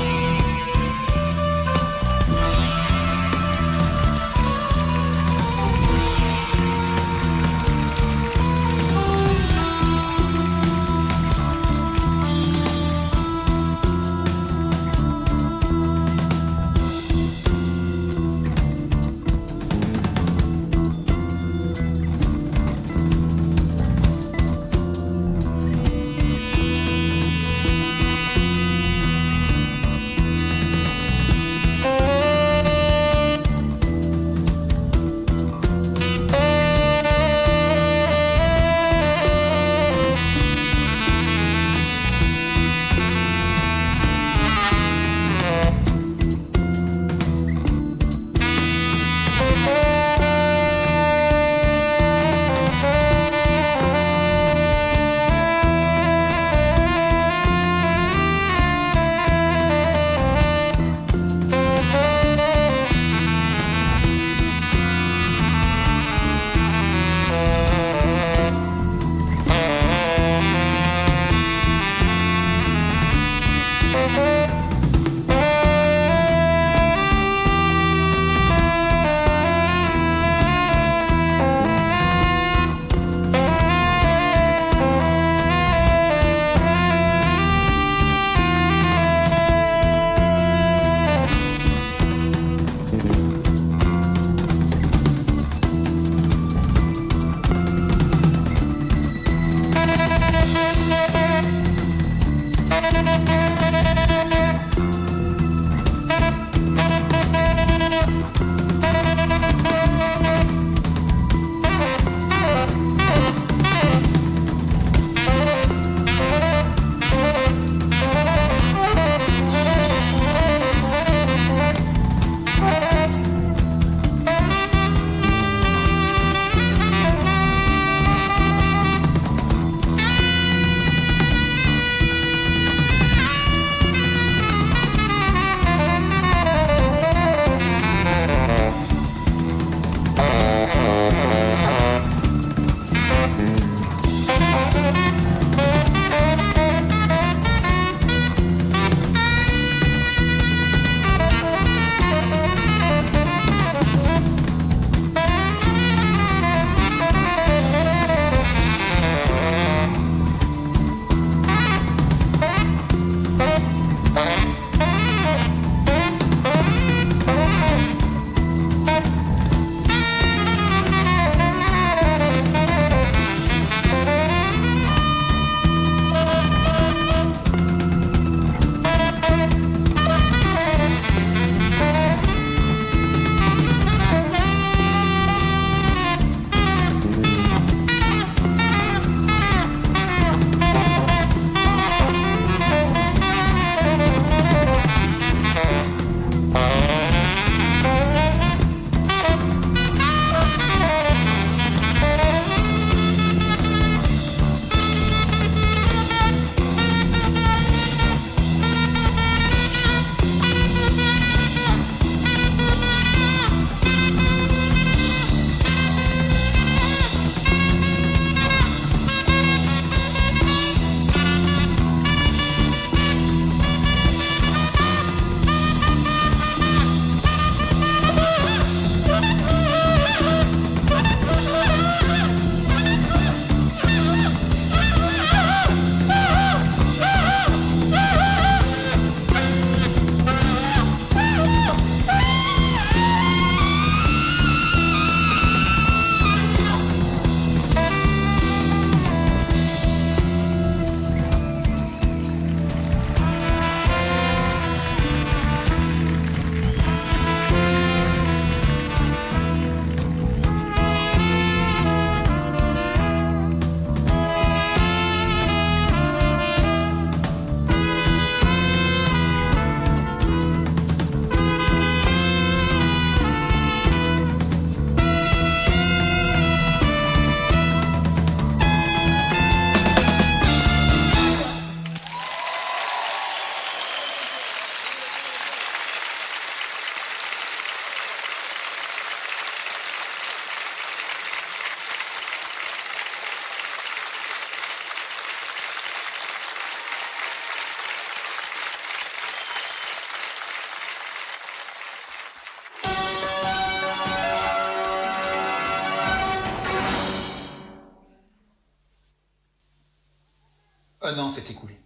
Un an s'est écoulé.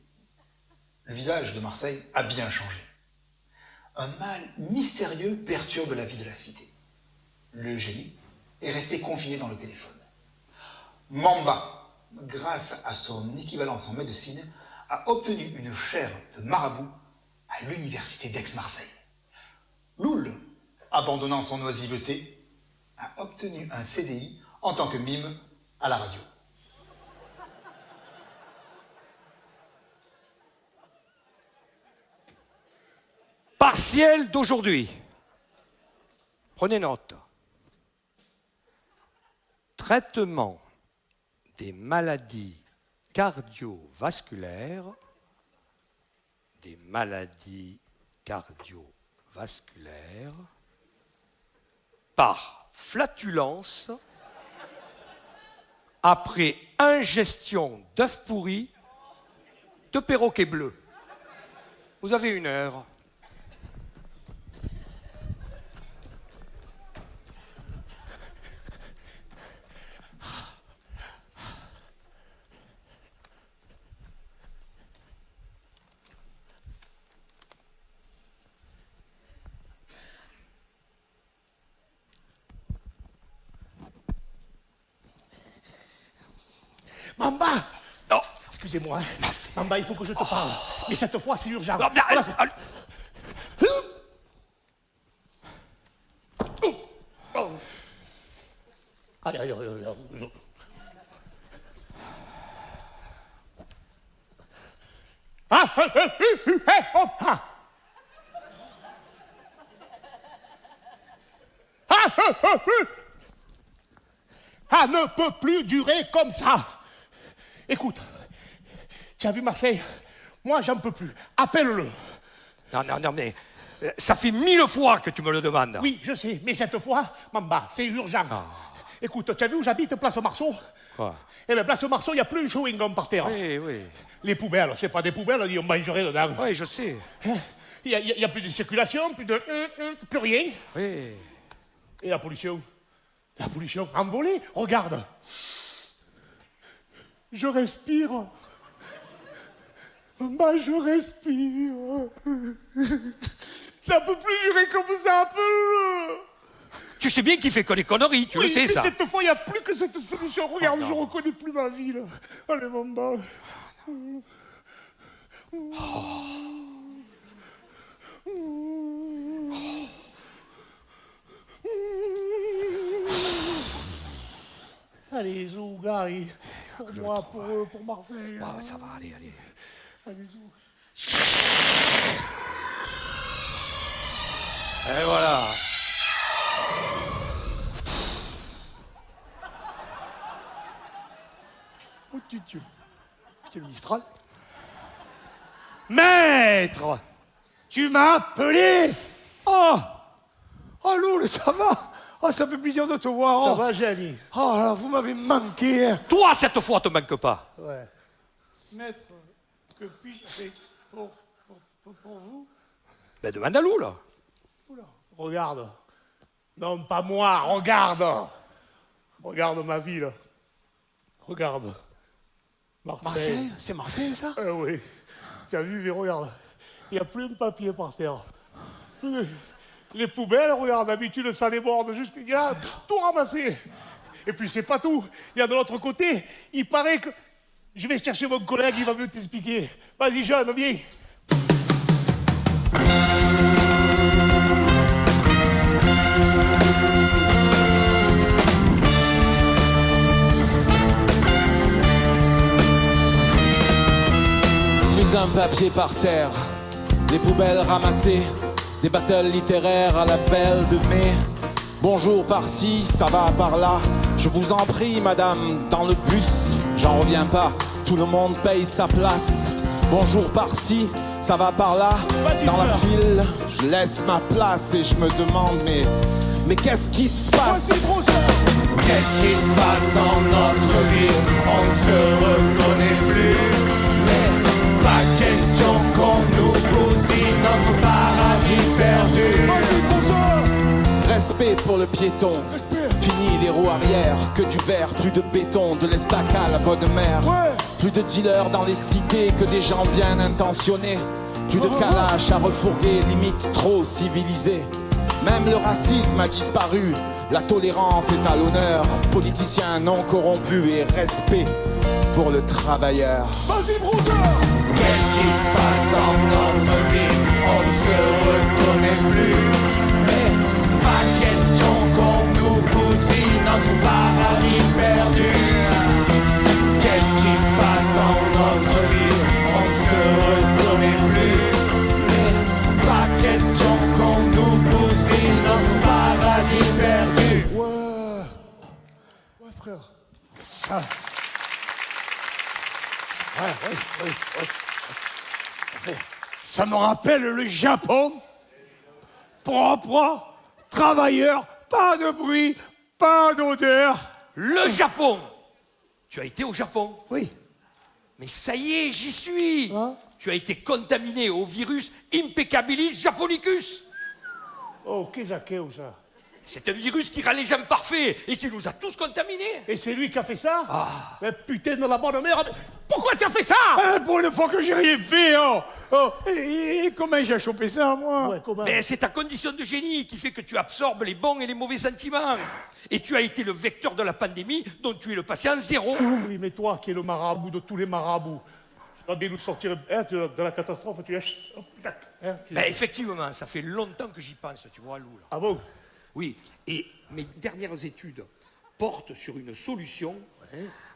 Le visage de Marseille a bien changé. Un mal mystérieux perturbe la vie de la cité. Le génie est resté confiné dans le téléphone. Mamba, grâce à son équivalence en médecine, a obtenu une chaire de marabout à l'université d'Aix-Marseille. Loul, abandonnant son oisiveté, a obtenu un CDI en tant que mime à la radio. Partiel d'aujourd'hui. Prenez note. Traitement des maladies cardiovasculaires, par flatulence après ingestion d'œufs pourris de perroquet bleu. Vous avez 1 heure. Mamba! Non. Excusez-moi. Mamba, il faut que je te parle. Mais cette fois, c'est urgent. Non, mais Voilà, c'est- Allez, allez, allez, allez. Ça ne peut plus durer comme ça. Écoute, tu as vu Marseille? Moi, j'en peux plus. Appelle-le. Non, mais ça fait 1000 fois que tu me le demandes. Oui, je sais, mais cette fois, Mamba, c'est urgent. Écoute, tu as vu où j'habite, Place Marceau? Quoi? Eh bien, Place Marceau, il n'y a plus un chewing-gum par terre. Oui. Les poubelles, c'est pas des poubelles, on mangerait dedans. Oui, je sais. Il n'y a plus de circulation, plus rien. Oui. Et la pollution? La pollution envolée, regarde. Je respire. Mamba, je respire. Ça peut plus durer comme ça, appelle-le. Tu sais bien qu'il fait que des conneries, tu le sais, mais ça. cette fois, il n'y a plus que cette solution. Regarde, je reconnais plus ma vie, là. Allez, Mamba. Allez, zou, Gary. Pour moi, pour Marseille. Ah, ça va, allez. Allez, zou. Et voilà. Oh, Dieu. C'est Mistral. Maître, tu m'as appelé. Oh, Loul, ça va? Oh, ça fait plaisir de te voir. Ça va, Jenny? Oh, là, vous m'avez manqué. Toi, cette fois, te manque pas. Ouais. Maître, que puis-je faire pour vous? Ben, demande à Loul. Regarde. Non, pas moi, regarde. Regarde ma ville. Regarde. Marseille. C'est Marseille, ça? Oui. Tu as vu, mais regarde. Il n'y a plus de papier par terre. Les poubelles, regarde, d'habitude, ça déborde. Juste, il y a tout ramassé. Et puis, c'est pas tout. Il y a de l'autre côté, il paraît que... Je vais chercher mon collègue, il va mieux t'expliquer. Vas-y, jeune, viens. Plus un papier par terre, des poubelles ramassées, des battles littéraires à la belle de mai. Bonjour par-ci, ça va par là. Je vous en prie, madame, dans le bus, j'en reviens pas. Tout le monde paye sa place. Bonjour par-ci, ça va par là. Dans la file, je laisse ma place et je me demande, mais qu'est-ce qui se passe? Qu'est-ce qui se passe dans notre ville? On ne se reconnaît plus. Mais pas question qu'on nous bousille notre paradis perdu. Respect pour le piéton. Fini les roues arrière, que du verre, plus de béton, de l'estaca à la bonne mère. Plus de dealers dans les cités que des gens bien intentionnés. Plus de calaches à refourguer, limite trop civilisé. Même le racisme a disparu, la tolérance est à l'honneur. Politiciens non corrompus et respect pour le travailleur. Vas-y, Bronzer! Qu'est-ce qui se passe dans notre vie? On ne se reconnaît plus. Mais pas question qu'on nous bousille notre paradis perdu. Qu'est-ce qui se passe dans notre vie? On ne se reconnaît plus. Mais pas question qu'on nous bousille notre paradis perdu. Ouais, frère. Ça. Ouais. Ça me rappelle le Japon. Propre, travailleur, pas de bruit, pas d'odeur. Le Japon. Tu as été au Japon? Oui. Mais ça y est, j'y suis. Tu as été contaminé au virus Impeccabilis Japonicus. Oh, qu'est-ce que ça? C'est un virus qui rend les gens parfaits et qui nous a tous contaminés. Et c'est lui qui a fait ça? Mais putain de la bonne mère. Pourquoi tu as fait ça? Pour une fois que j'ai rien fait, et comment j'ai chopé ça, moi? Ouais, comment? Mais c'est ta condition de génie qui fait que tu absorbes les bons et les mauvais sentiments. Et tu as été le vecteur de la pandémie dont tu es le patient zéro. Oui, mais toi qui es le marabout de tous les marabouts, tu vas bien nous sortir de la catastrophe, tu lâches. Ben effectivement, ça fait longtemps que j'y pense, tu vois, Lou. Là. Ah bon? Oui, et mes dernières études portent sur une solution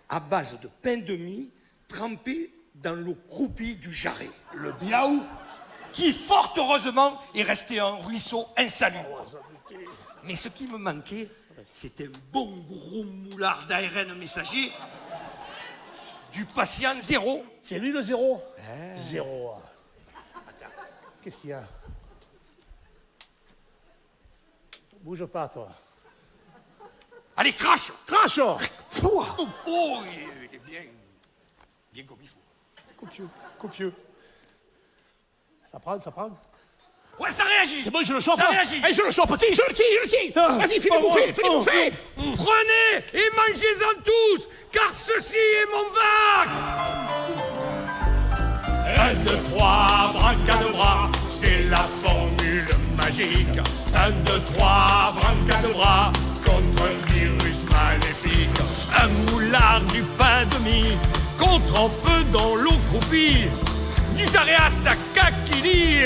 à base de pain de mie trempé dans l'eau croupie du Jarret. Le biaou? Qui, fort heureusement, est resté un ruisseau insalubre. Mais ce qui me manquait, c'était un bon gros moulard d'ARN messager du patient zéro. C'est lui le zéro? Zéro. Attends. Qu'est-ce qu'il y a? Bouge pas, toi. Allez, crache! Crache! Oh, il est bien comme il faut. Copieux. Ça prend? Ouais, ça réagit! C'est bon, je le chope! Ça réagit! Hey, je le chope! Je le tire! Vas-y, fais les bouffer! Prenez et mangez-en tous, car ceci est mon vax! 1, 2, 3, brancadabra, c'est la formule magique. 1, 2, 3, brancadabra, contre un virus maléfique. Un moulard du pain de mie, qu'on trempe dans l'eau croupie. Du Jarret à sa caquini,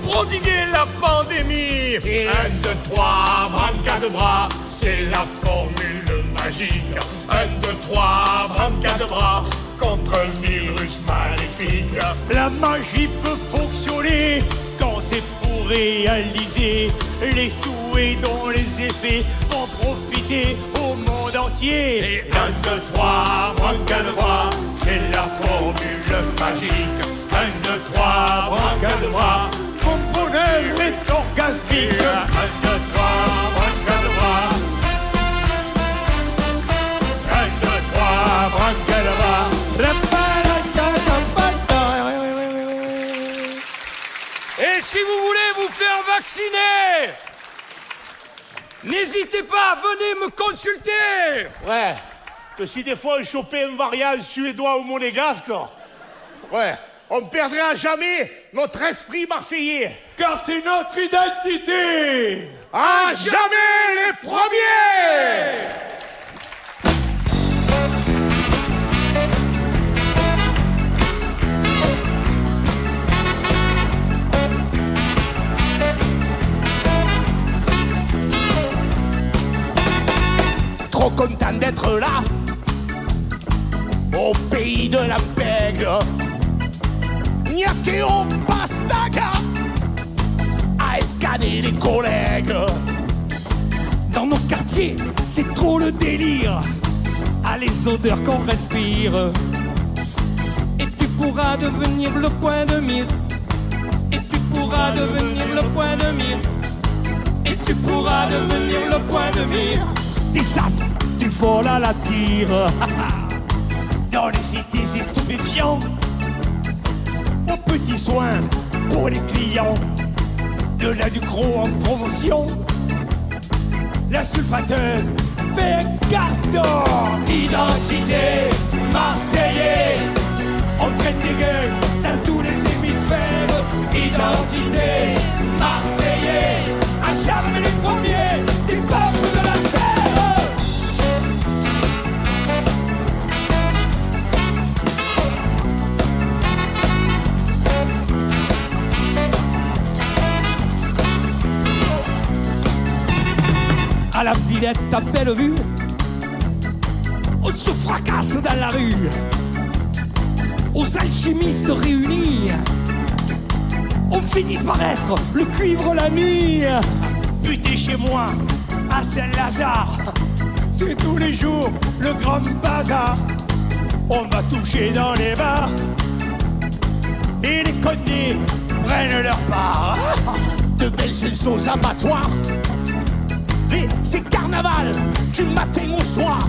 prodiguer la pandémie. 1, 2, 3, brancadabra, c'est la formule magique. 1, 2, 3, brancadabra, contre un virus maléfique. La magie peut fonctionner quand c'est pour réaliser les souhaits dont les effets vont profiter au monde entier. Et 1, 2, 3, brancadabra, c'est la formule magique. 1, 2, 3, brancadabra, comprenez est orgasmique. 1, 2, 3, brancadabra. 1, 2, 3, brancadabra. Et si vous voulez vous faire vacciner, n'hésitez pas, venez me consulter. Ouais, que si des fois on chopait un variant suédois ou monégasque, ouais, on perdrait à jamais notre esprit marseillais. Car c'est notre identité. À jamais les premiers. Trop content d'être là, au pays de la pègre. Niaskeo Pastaga, à escaner les collègues. Dans nos quartiers, c'est trop le délire. À les odeurs qu'on respire. Et tu pourras devenir le point de mire. Et tu pourras devenir le point de mire. Et tu pourras devenir le point de mire. Des sas, tu voles à la tire. Dans les cités, c'est stupéfiant. Aux petits soins pour les clients. De la Ducrot en promotion. La sulfateuse fait un carton. Identité marseillaise. Villette à Bellevue, on se fracasse dans la rue. Aux alchimistes réunis, on fait disparaître le cuivre la nuit. Putain, chez moi, à Saint-Lazare, c'est tous les jours le grand bazar. On va toucher dans les bars et les connes prennent leur part. De belles chansons aux abattoirs. C'est carnaval du matin au soir.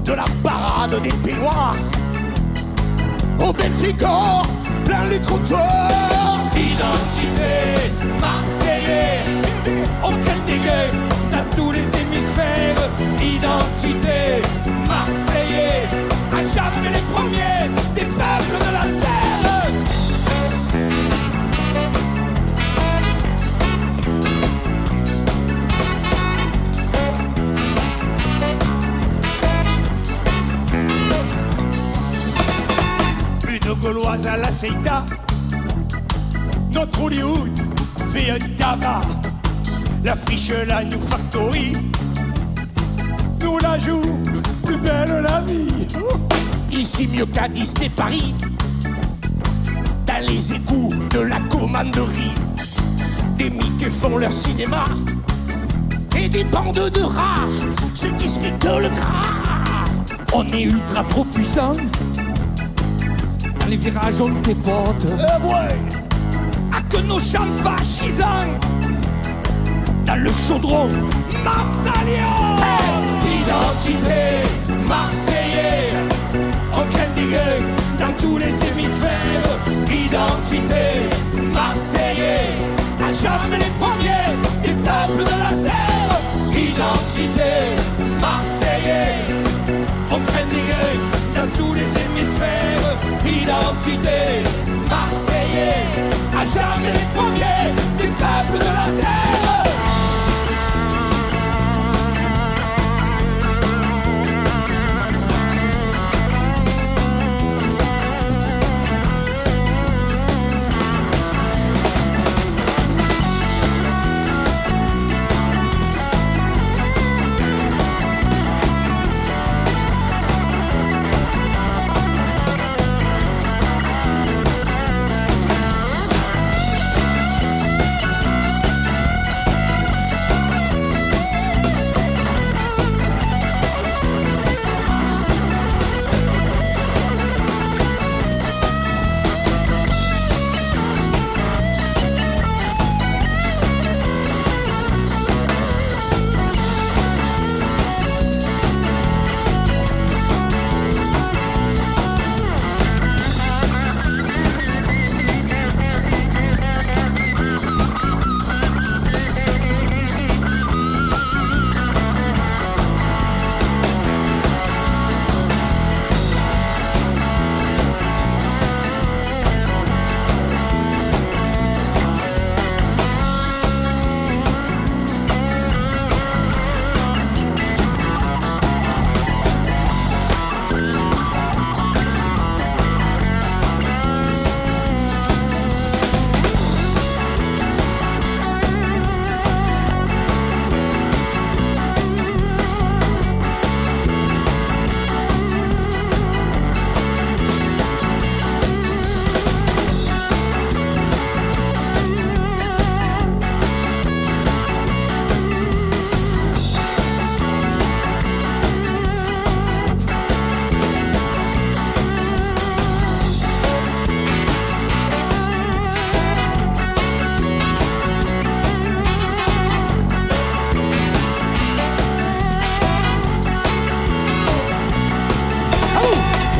De la parade des peignoirs au Benfica, plein les trottoirs. Identité marseillais, on crée des gueules dans tous les hémisphères. Identité marseillais, à jamais les premiers des peuples de la terre. Une Gauloise à la Ceuta, notre Hollywood fait un tabac. La friche, la New Factory, nous la joue, plus belle la vie. Ici mieux qu'à Disney Paris, dans les égouts de la commanderie, des Mickey font leur cinéma et des bandes de rats se disputent le gras. On est ultra trop puissant. Dans les virages on déporte. Ouais. À que nos chants fascisants dans le chaudron marsalien. Identité marseillais, on craint des gueules dans tous les hémisphères. Identité marseillais, à jamais les premiers des peuples de la terre. Identité marseillais, on craint des gueules dans tous les hémisphères. Identité marseillais, à jamais les premiers des peuples de la terre.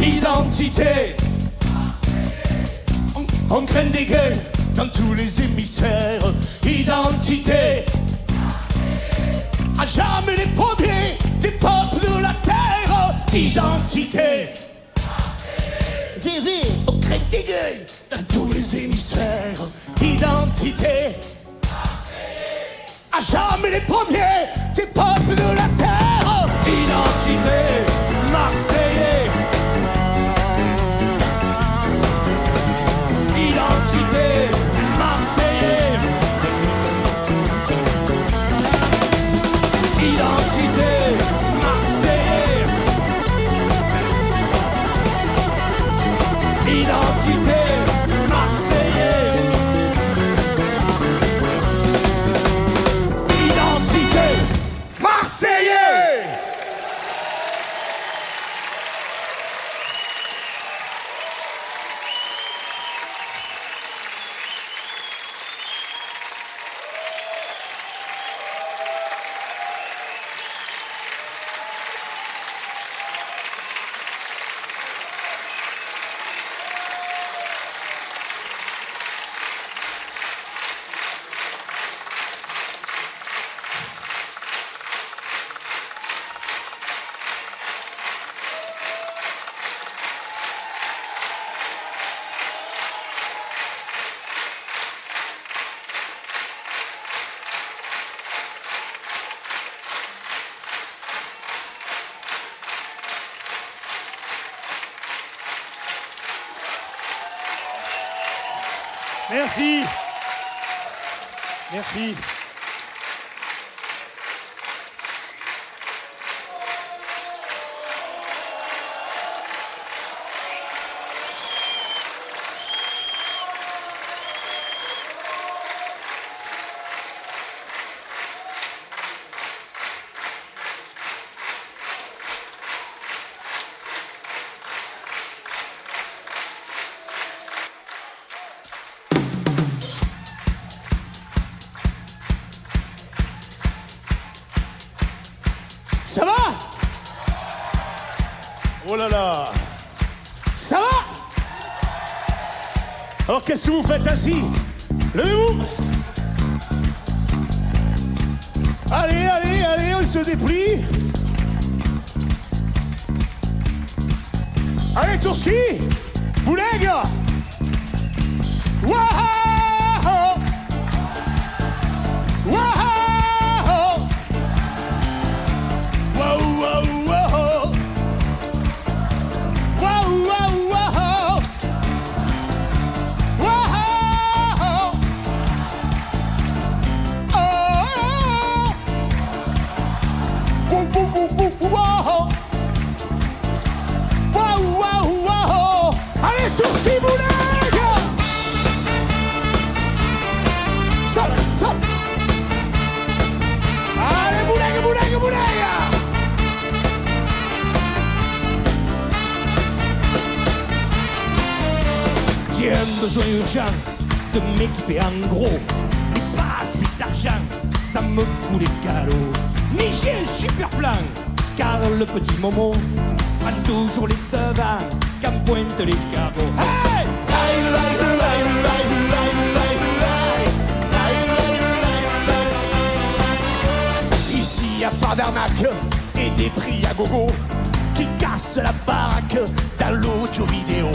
Identité, on craint des gueules dans tous les hémisphères. Identité, à jamais les premiers des peuples de la terre. Identité, vive, on craint des gueules dans tous les hémisphères. Identité, à jamais les premiers des peuples de la terre. Identité marseillais. Identité marseillais. Identité Identité Marseillais. Identité Marseillais. Merci. Merci. Ça va? Oh là là. Ça va? Alors qu'est-ce que vous faites ainsi? Levez-vous. Allez, allez, allez, on se déplie. Allez, Tourski. Bouleg. Waouh. Waouh. Allez, Tourski Bouleg. Saute, saute. Allez, Bouleg, Bouleg, Bouleg. J'ai un besoin urgent de m'équiper en gros. Mais pas assez d'argent, ça me fout les calots. Mais j'ai un super plan, car le petit Momo prend toujours les devants quand pointent les cabots. Hey! Ici y a pas d'arnaque et des prix à gogo qui cassent la baraque dans l'audio vidéo.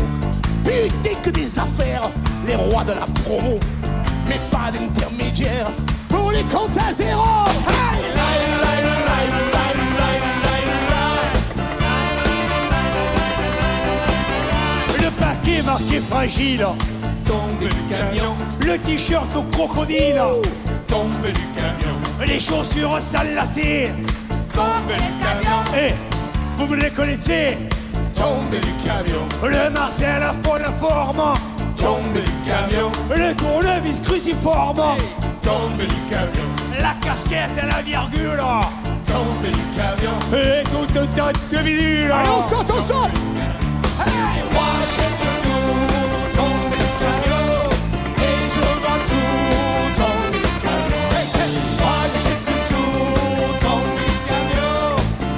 Putain que des affaires, les rois de la promo, mais pas d'intermédiaire pour les comptes à zéro. Hey! Le paquet marqué fragile, tombe du camion. Le t-shirt au crocodile, tombe du camion. Les chaussures sales lacées, tombe du camion. Eh, vous me les connaissez? Tombe du camion. Le Marcel à fond la forme, Tombe du camion. le tournevis cruciforme, Tombe du camion. la casquette et la virgule, Tombe du camion. et toute un tas de bidules. Allez, on saute, on saute. Hey, moi j'aime tout. Tombe du camion. Et je vends tout. Tombe du camion. Hey, hey. Moi j'aime tout. Tombe du camion.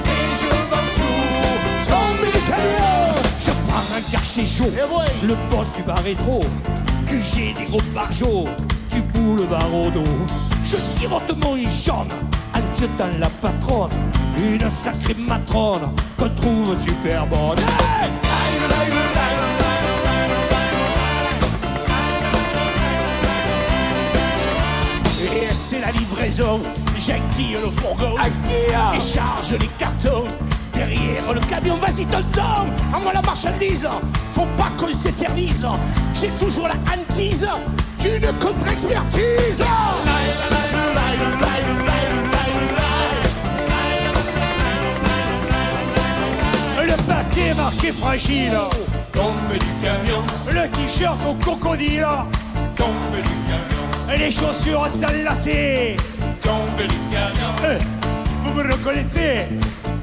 Et je vends tout. Tombe du camion. Je prends un quartier chaud, le boss du bar rétro, que j'ai des gros barjots, du boulevard au dos. Je sirote mon jaune, en citant la patronne, une sacrée matrone qu'on trouve super bonne. Hey! Et c'est la livraison. J'acquille le fourgon. Et charge les cartons. Derrière le camion, vas-y tonton, envoie la marchandise. Faut pas qu'on s'éternise. J'ai toujours la hantise d'une contre-expertise. Le paquet marqué fragile, tombe du camion. Le t-shirt au crocodile, tombe du camion. Les chaussures sans lacets, tombe du camion. Vous me reconnaissez,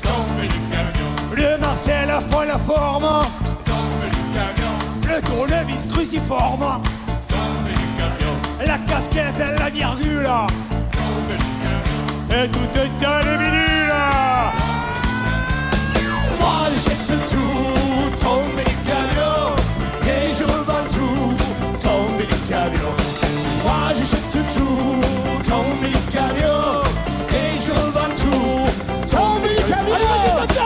tombe du camion. Le Marcel a fond la forme, tombe du camion. Le tournevis cruciforme, tombe du camion. La casquette, la virgule, tombe du camion. Et tout dans les bidules. Moi j'achète tout, tombe du camion. Et je revends tout, tombe du camion. Moi j'achète tout, tombe du camion. Et je revends tout, tombe du camion. Allez, vas-y, maintenant.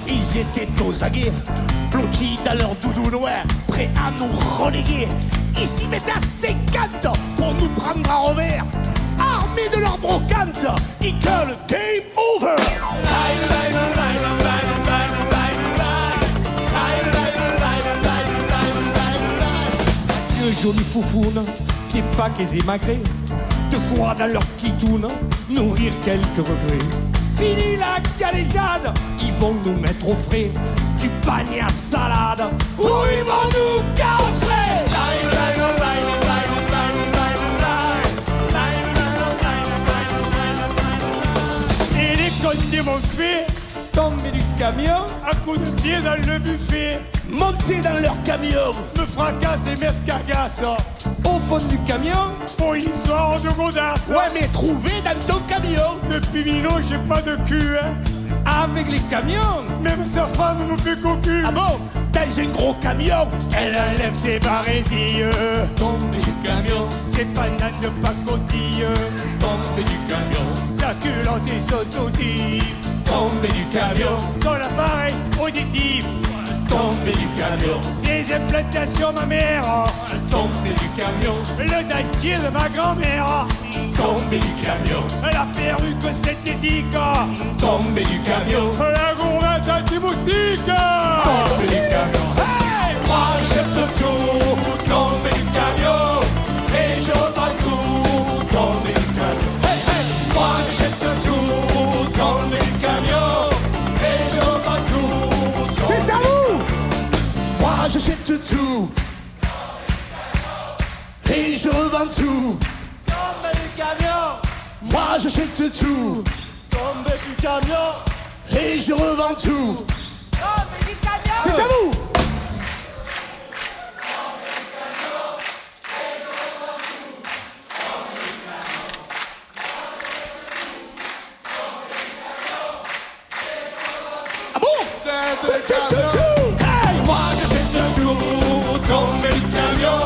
Ils étaient aux aguets, blottis dans leur doudou noir, prêts à nous reléguer. Ici mettaient à 50 pour nous prendre à revers, armés de leur brocante, et que le game over. Vieux joli foufoune, qui est pas qu'aisé magré, de quoi dans leur kitoune nourrir quelques regrets. Fini la galéjade, ils vont nous mettre au frais du panier à salade, ou ils vont nous casser. camion, à coups de pied dans le buffet, Monter dans leur camion, me fracasse et m'escargasse, au fond du camion. pour une histoire de godasse. ouais, mais trouver dans ton camion. Depuis Mino, j'ai pas de cul, hein. Avec les camions, Même sa femme me fait cocu. Ah bon? Dans un gros camion, Elle enlève ses barésilles, tomber du camion, ses bananes de pacotille, tomber du camion, sa culotte et son outil, tomber du camion, son appareil auditif, tomber du camion, ses implantations ma mère, tomber du camion, le dentier de ma grand-mère, tomber du camion, la perruque synthétique, tomber du camion, la gourmette anti-moustique. tomber du camion. Hey! Moi j'aime tout, tomber du camion, et je bats tout, tomber du camion. Hey, hey! Moi j'aime tout, tomber du camion, et je bats tout. c'est à vous. Moi j'achète tout et je revends tout. Tombe du camion, Moi j'achète tout tombe du camion, et je revends tout. tombe du camion. C'est à vous. Ah bon? Tout. Hey! Moi j'achète tout, tomber du camion,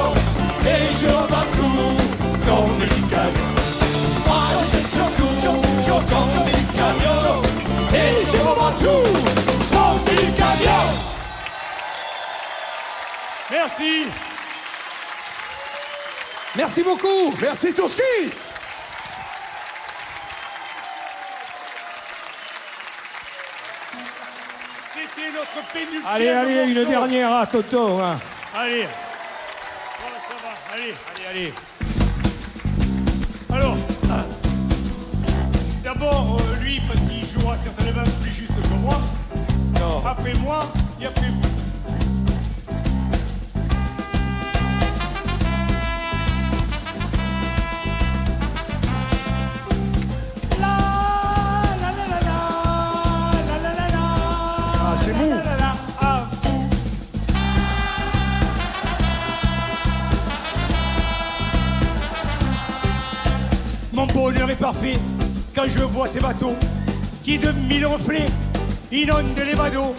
et je bats tout, tomber du camion. Moi j'achète tout, tomber du camion, et je revends tout, tomber du camion. Merci. Merci beaucoup. Merci Toski. C'était notre pénultième Allez, une morceau. dernière à Toto. Hein. Allez. Voilà, ça va. Allez. Alors, d'abord, lui, parce qu'il jouera certainement plus juste que moi. Non. Après moi, et après vous. Ah, c'est mou. À vous. Mon bonheur est parfait quand je vois ces bateaux qui de mille reflets inondent les badauds.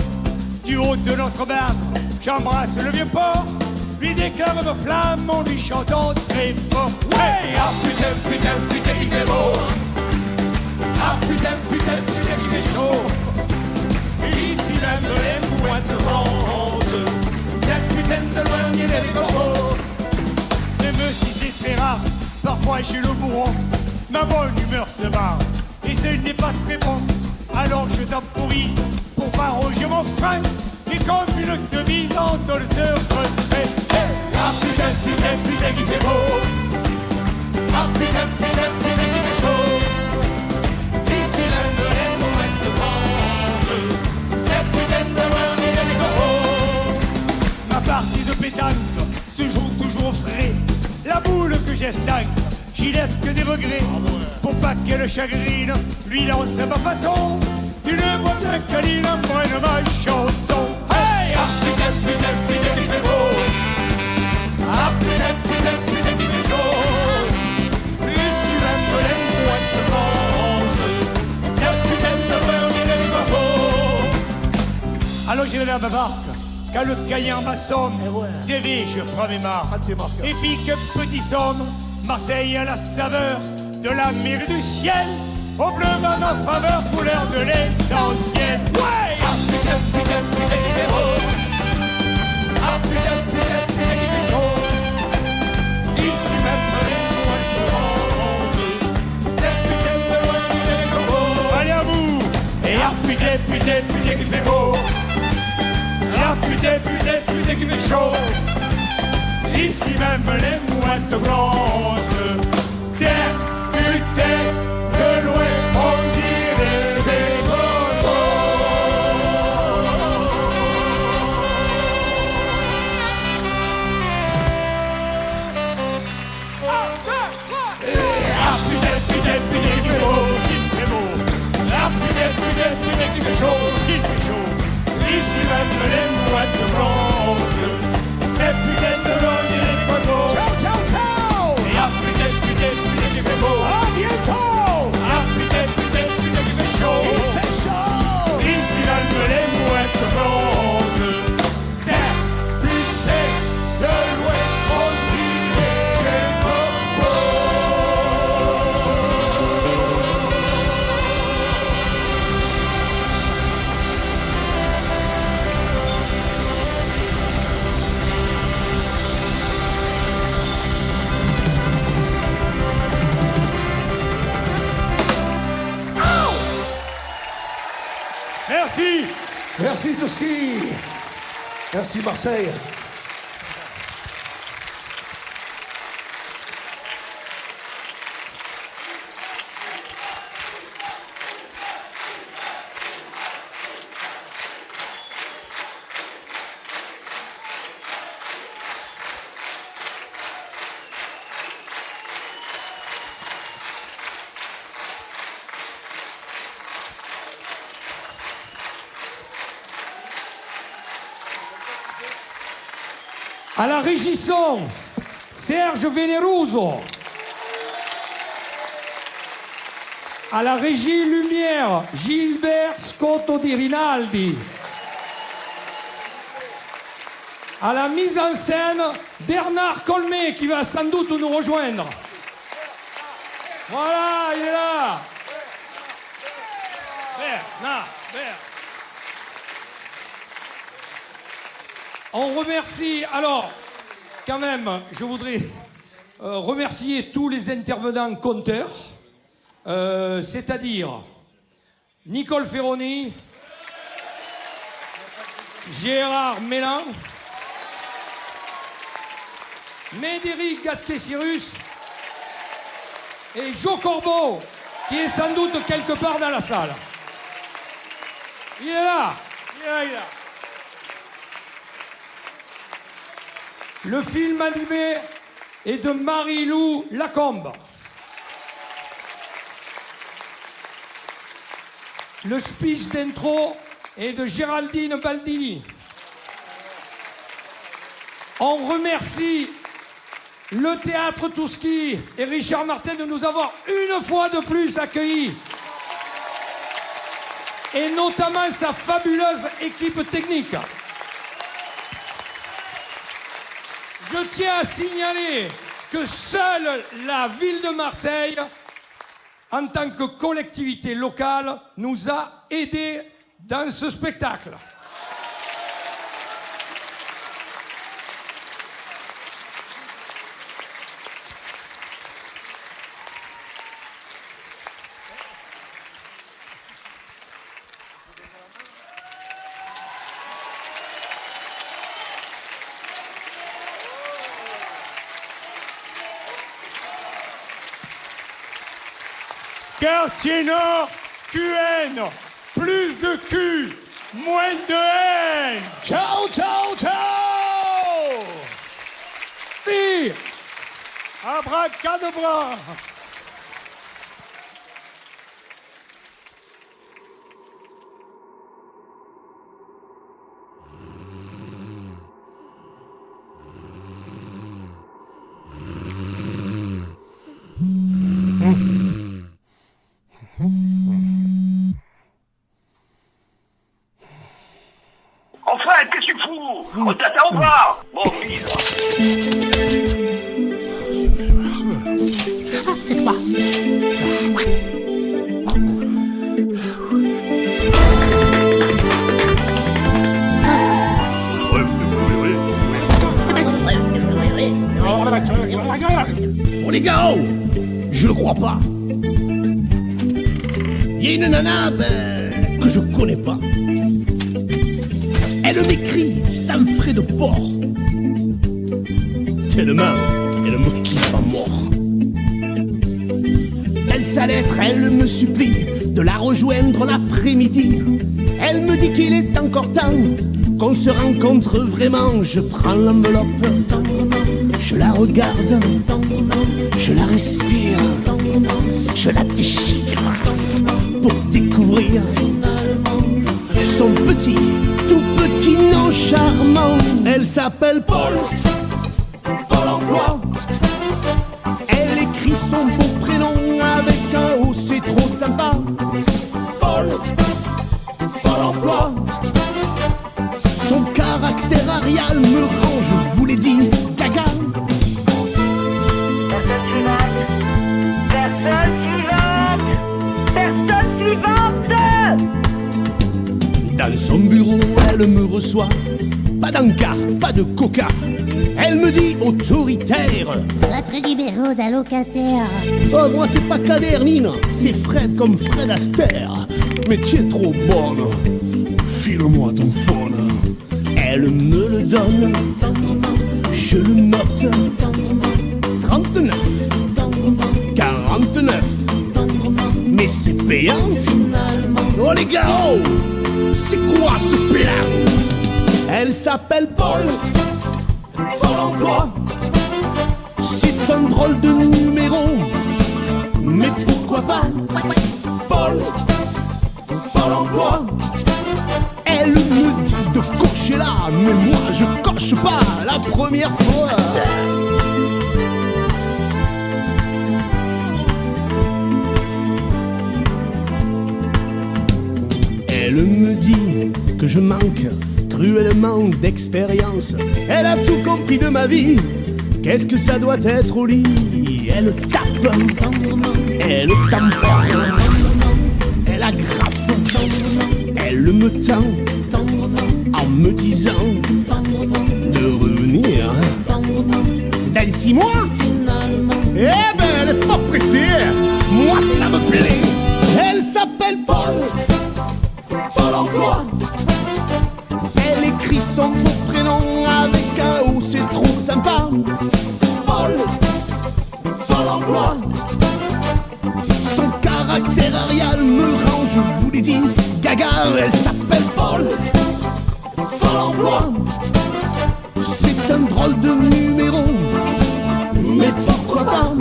Du haut de notre barque, j'embrasse le vieux port, lui déclare ma flamme en lui chantant très fort. Hey! Ah putain, il fait beau. Ah putain, il fait chaud. Ici même les mouettes bronzent. Y'a putain de loin, il y a les corbeaux. Même si c'est très rare, parfois j'ai le bourron, ma bonne humeur se barre, et ce n'est pas très bon. Alors je temporise pour pas ronger mon frein, et comme une devise entonne ce refrain. Hey! Ah putain, il fait beau. Ah putain, il fait chaud. Ici même les mouettes bronzent. Y'a putain de loin, il y a les corbeaux. Ma partie de pétanque se joue toujours au frais. La boule que j'estanque, j'y laisse que des regrets. Pour pas qu'elle chagrine, lui lance ma façon. Tu ne vois bien qu'elle il emprunte ma chanson. Hey! Ah putain, il fait beau. Ah putain, il fait chaud. Ici même les mouettes bronzent. Y'a putain de loin, il y a les corbeaux. Alors j'irai vers ma barque, quand le gagnant m'assomme, dévie, je prends mes marques. Et pique petit somme, Marseille a la saveur de la mer et du ciel, au bleu en ma faveur, couleur de l'essentiel. Ouais! Ah putain, il fait beau. Ah putain, il fait chaud. Ici même les mouettes bronzent. Y'a putain de loin, il y a les corbeaux. Allez à vous! Et ah putain, qu'il fait beau! Et ah putain, qu'il fait chaud! Ici même les mouettes bronzent. Des putain de loin, on dirait des corbeaux. Ah putain, il fait beau. Il fait beau! Ah putain, il fait chaud. Il fait chaud! Ici même les mouettes bronzes, et puis de l'eau, il est pas beau. Ciao, ciao, ciao. Et après, qu'il fait beau. À bientôt. Après, qu'il fait chaud. Il fait chaud. Ici même les mouettes bronzes, député de l'Ouest, on dirait qu'elle Merci. Merci Toski. Merci Marseille. à la régie son, Serge Veneruso. À la régie lumière, Gilbert Scotto di Rinaldi. À la mise en scène, Bernard Colmet qui va sans doute nous rejoindre. Voilà, il est là. Bernard. On remercie, alors, quand même, je voudrais remercier tous les intervenants compteurs, c'est-à-dire Nicole Ferroni, Gérard Mélan, Médéric Gasquet-Cyrus et Jo Corbeau, qui est sans doute quelque part dans la salle. Il est là. Le film animé est de Marie-Lou Lacombe. Le speech d'intro est de Géraldine Baldini. On remercie le Théâtre Touski et Richard Martin de nous avoir une fois de plus accueillis. Et notamment sa fabuleuse équipe technique. Je tiens à signaler que seule la ville de Marseille, en tant que collectivité locale, nous a aidés dans ce spectacle. Quartier Nord, QN, plus de cul, moins de haine. Ciao, ciao, ciao. Si. Abracadabra. Enfin, qu'est-ce que tu fous? On t'attend ou pas? Bon, fils. C'est toi. Oh les gars, oh, je le crois pas. Il y a une nana que je connais pas. Elle m'écrit sans frais de port. Tellement elle me kiffe à mort. Dans sa lettre, elle me supplie de la rejoindre l'après-midi. Elle me dit qu'il est encore temps qu'on se rencontre vraiment. Je prends l'enveloppe, je la regarde, je la respire, je la déchire pour découvrir son petit, tout petit charmant. Elle s'appelle Paul emploi. Elle écrit son beau prénom avec un O, c'est trop sympa. Paul emploi. Son caractère arial me rend, je vous l'ai dit, gaga. Personne suivante. Dans son bureau, elle me reçoit. Pas d'encas, pas de coca. Elle me dit autoritaire. Votre numéro d'allocataire. Oh, moi c'est pas Cadernine, c'est Fred comme Fred Astaire. Mais tu es trop bonne. File-moi ton phone. Elle me le donne. Je le note. 39 49. Mais c'est payant finalement. Oh les gars, oh, c'est quoi ce plan? Elle s'appelle Paul emploi. C'est un drôle de numéro, mais pourquoi pas Paul emploi. Elle me dit de cocher là, mais moi je coche pas la première fois. Elle me dit que je manque cruellement d'expérience. Elle a tout compris de ma vie. Qu'est-ce que ça doit être au lit? Elle tape, elle tamponne, elle agrafe, elle me tend en me disant de revenir dans 6 mois. Eh ben elle est pas pressée, moi ça me plaît. Elle s'appelle Paul emploi. Elle écrit son beau prénom avec un O, c'est trop sympa. Paul emploi. Son caractère arial me rend, je vous l'ai dit, gaga. Elle s'appelle Paul emploi. C'est un drôle de numéro, mais pourquoi pas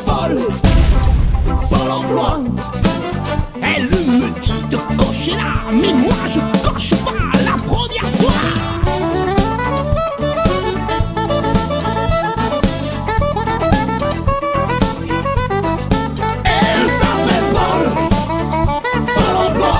Paul emploi. Elle me dit de cocher là, mais moi je coche pas la première fois. Elle s'appelle Paul emploi. Paul emploi.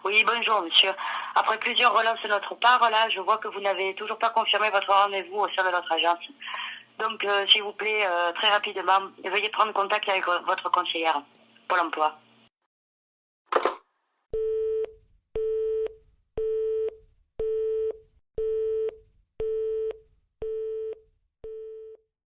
Oui, bonjour monsieur. Après plusieurs relances de notre part, là, je vois que vous n'avez toujours pas confirmé votre rendez-vous au sein de notre agence. Donc, s'il vous plaît, très rapidement, veuillez prendre contact avec votre conseillère, Pôle emploi.